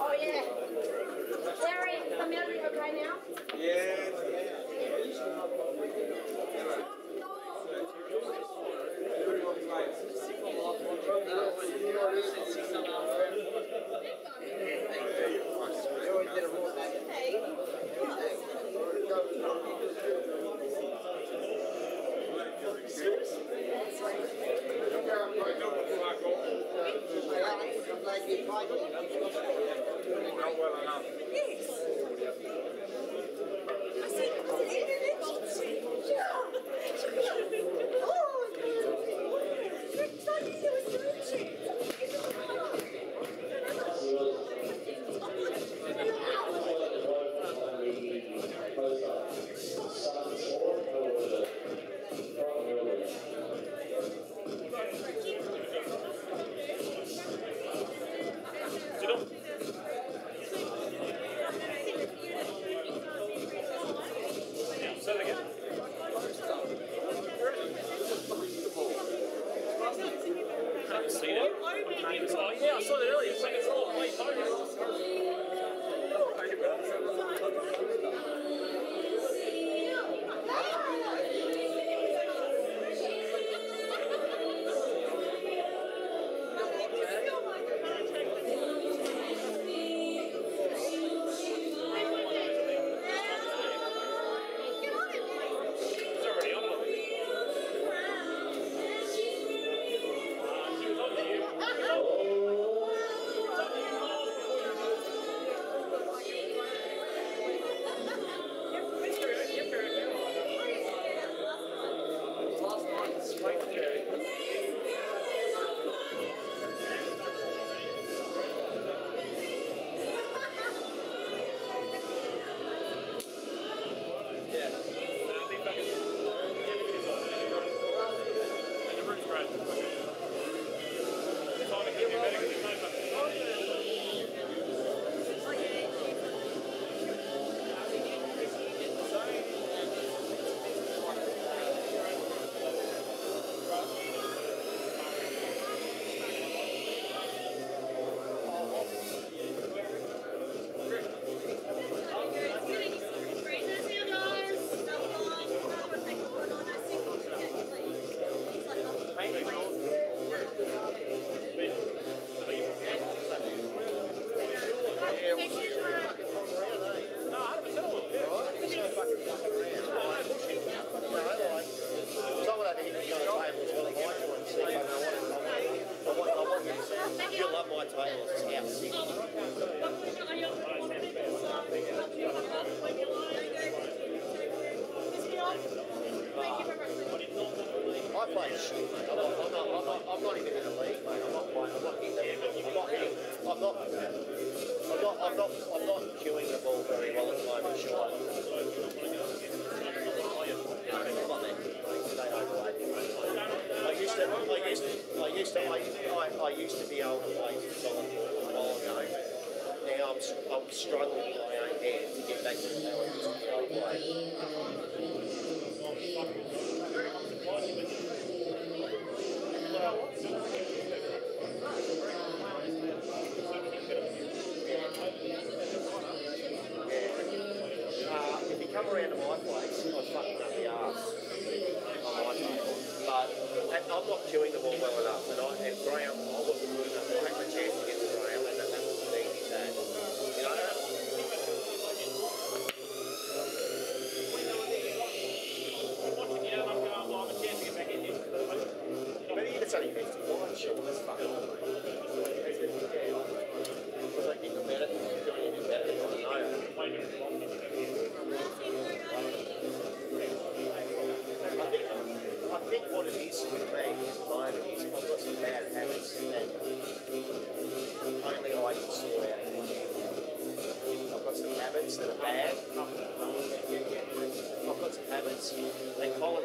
Oh yeah. Larry, is the music okay now? play shit, mate. I'm not even in the league, mate. I'm not playing. I'm not hitting the I'm not queuing the ball very well at the moment, sure. I used to be able to play solid a while ago. Now I'm struggling in my own head to get back to the how I used to be able to play. If you come around to my place, I'd fucking up the arse on my table. But I'm not queuing the ball well enough, and Graham, I wasn't good enough. I had my chance to get to Graham, and that was the thing he said. You know, but it's only 51, sure, that's fucking because I think about it, doing anything better, I don't know. I think what it is with me at the moment is I've got some bad habits that only I can sort out. I've got some habits that are bad. I've got some habits, they call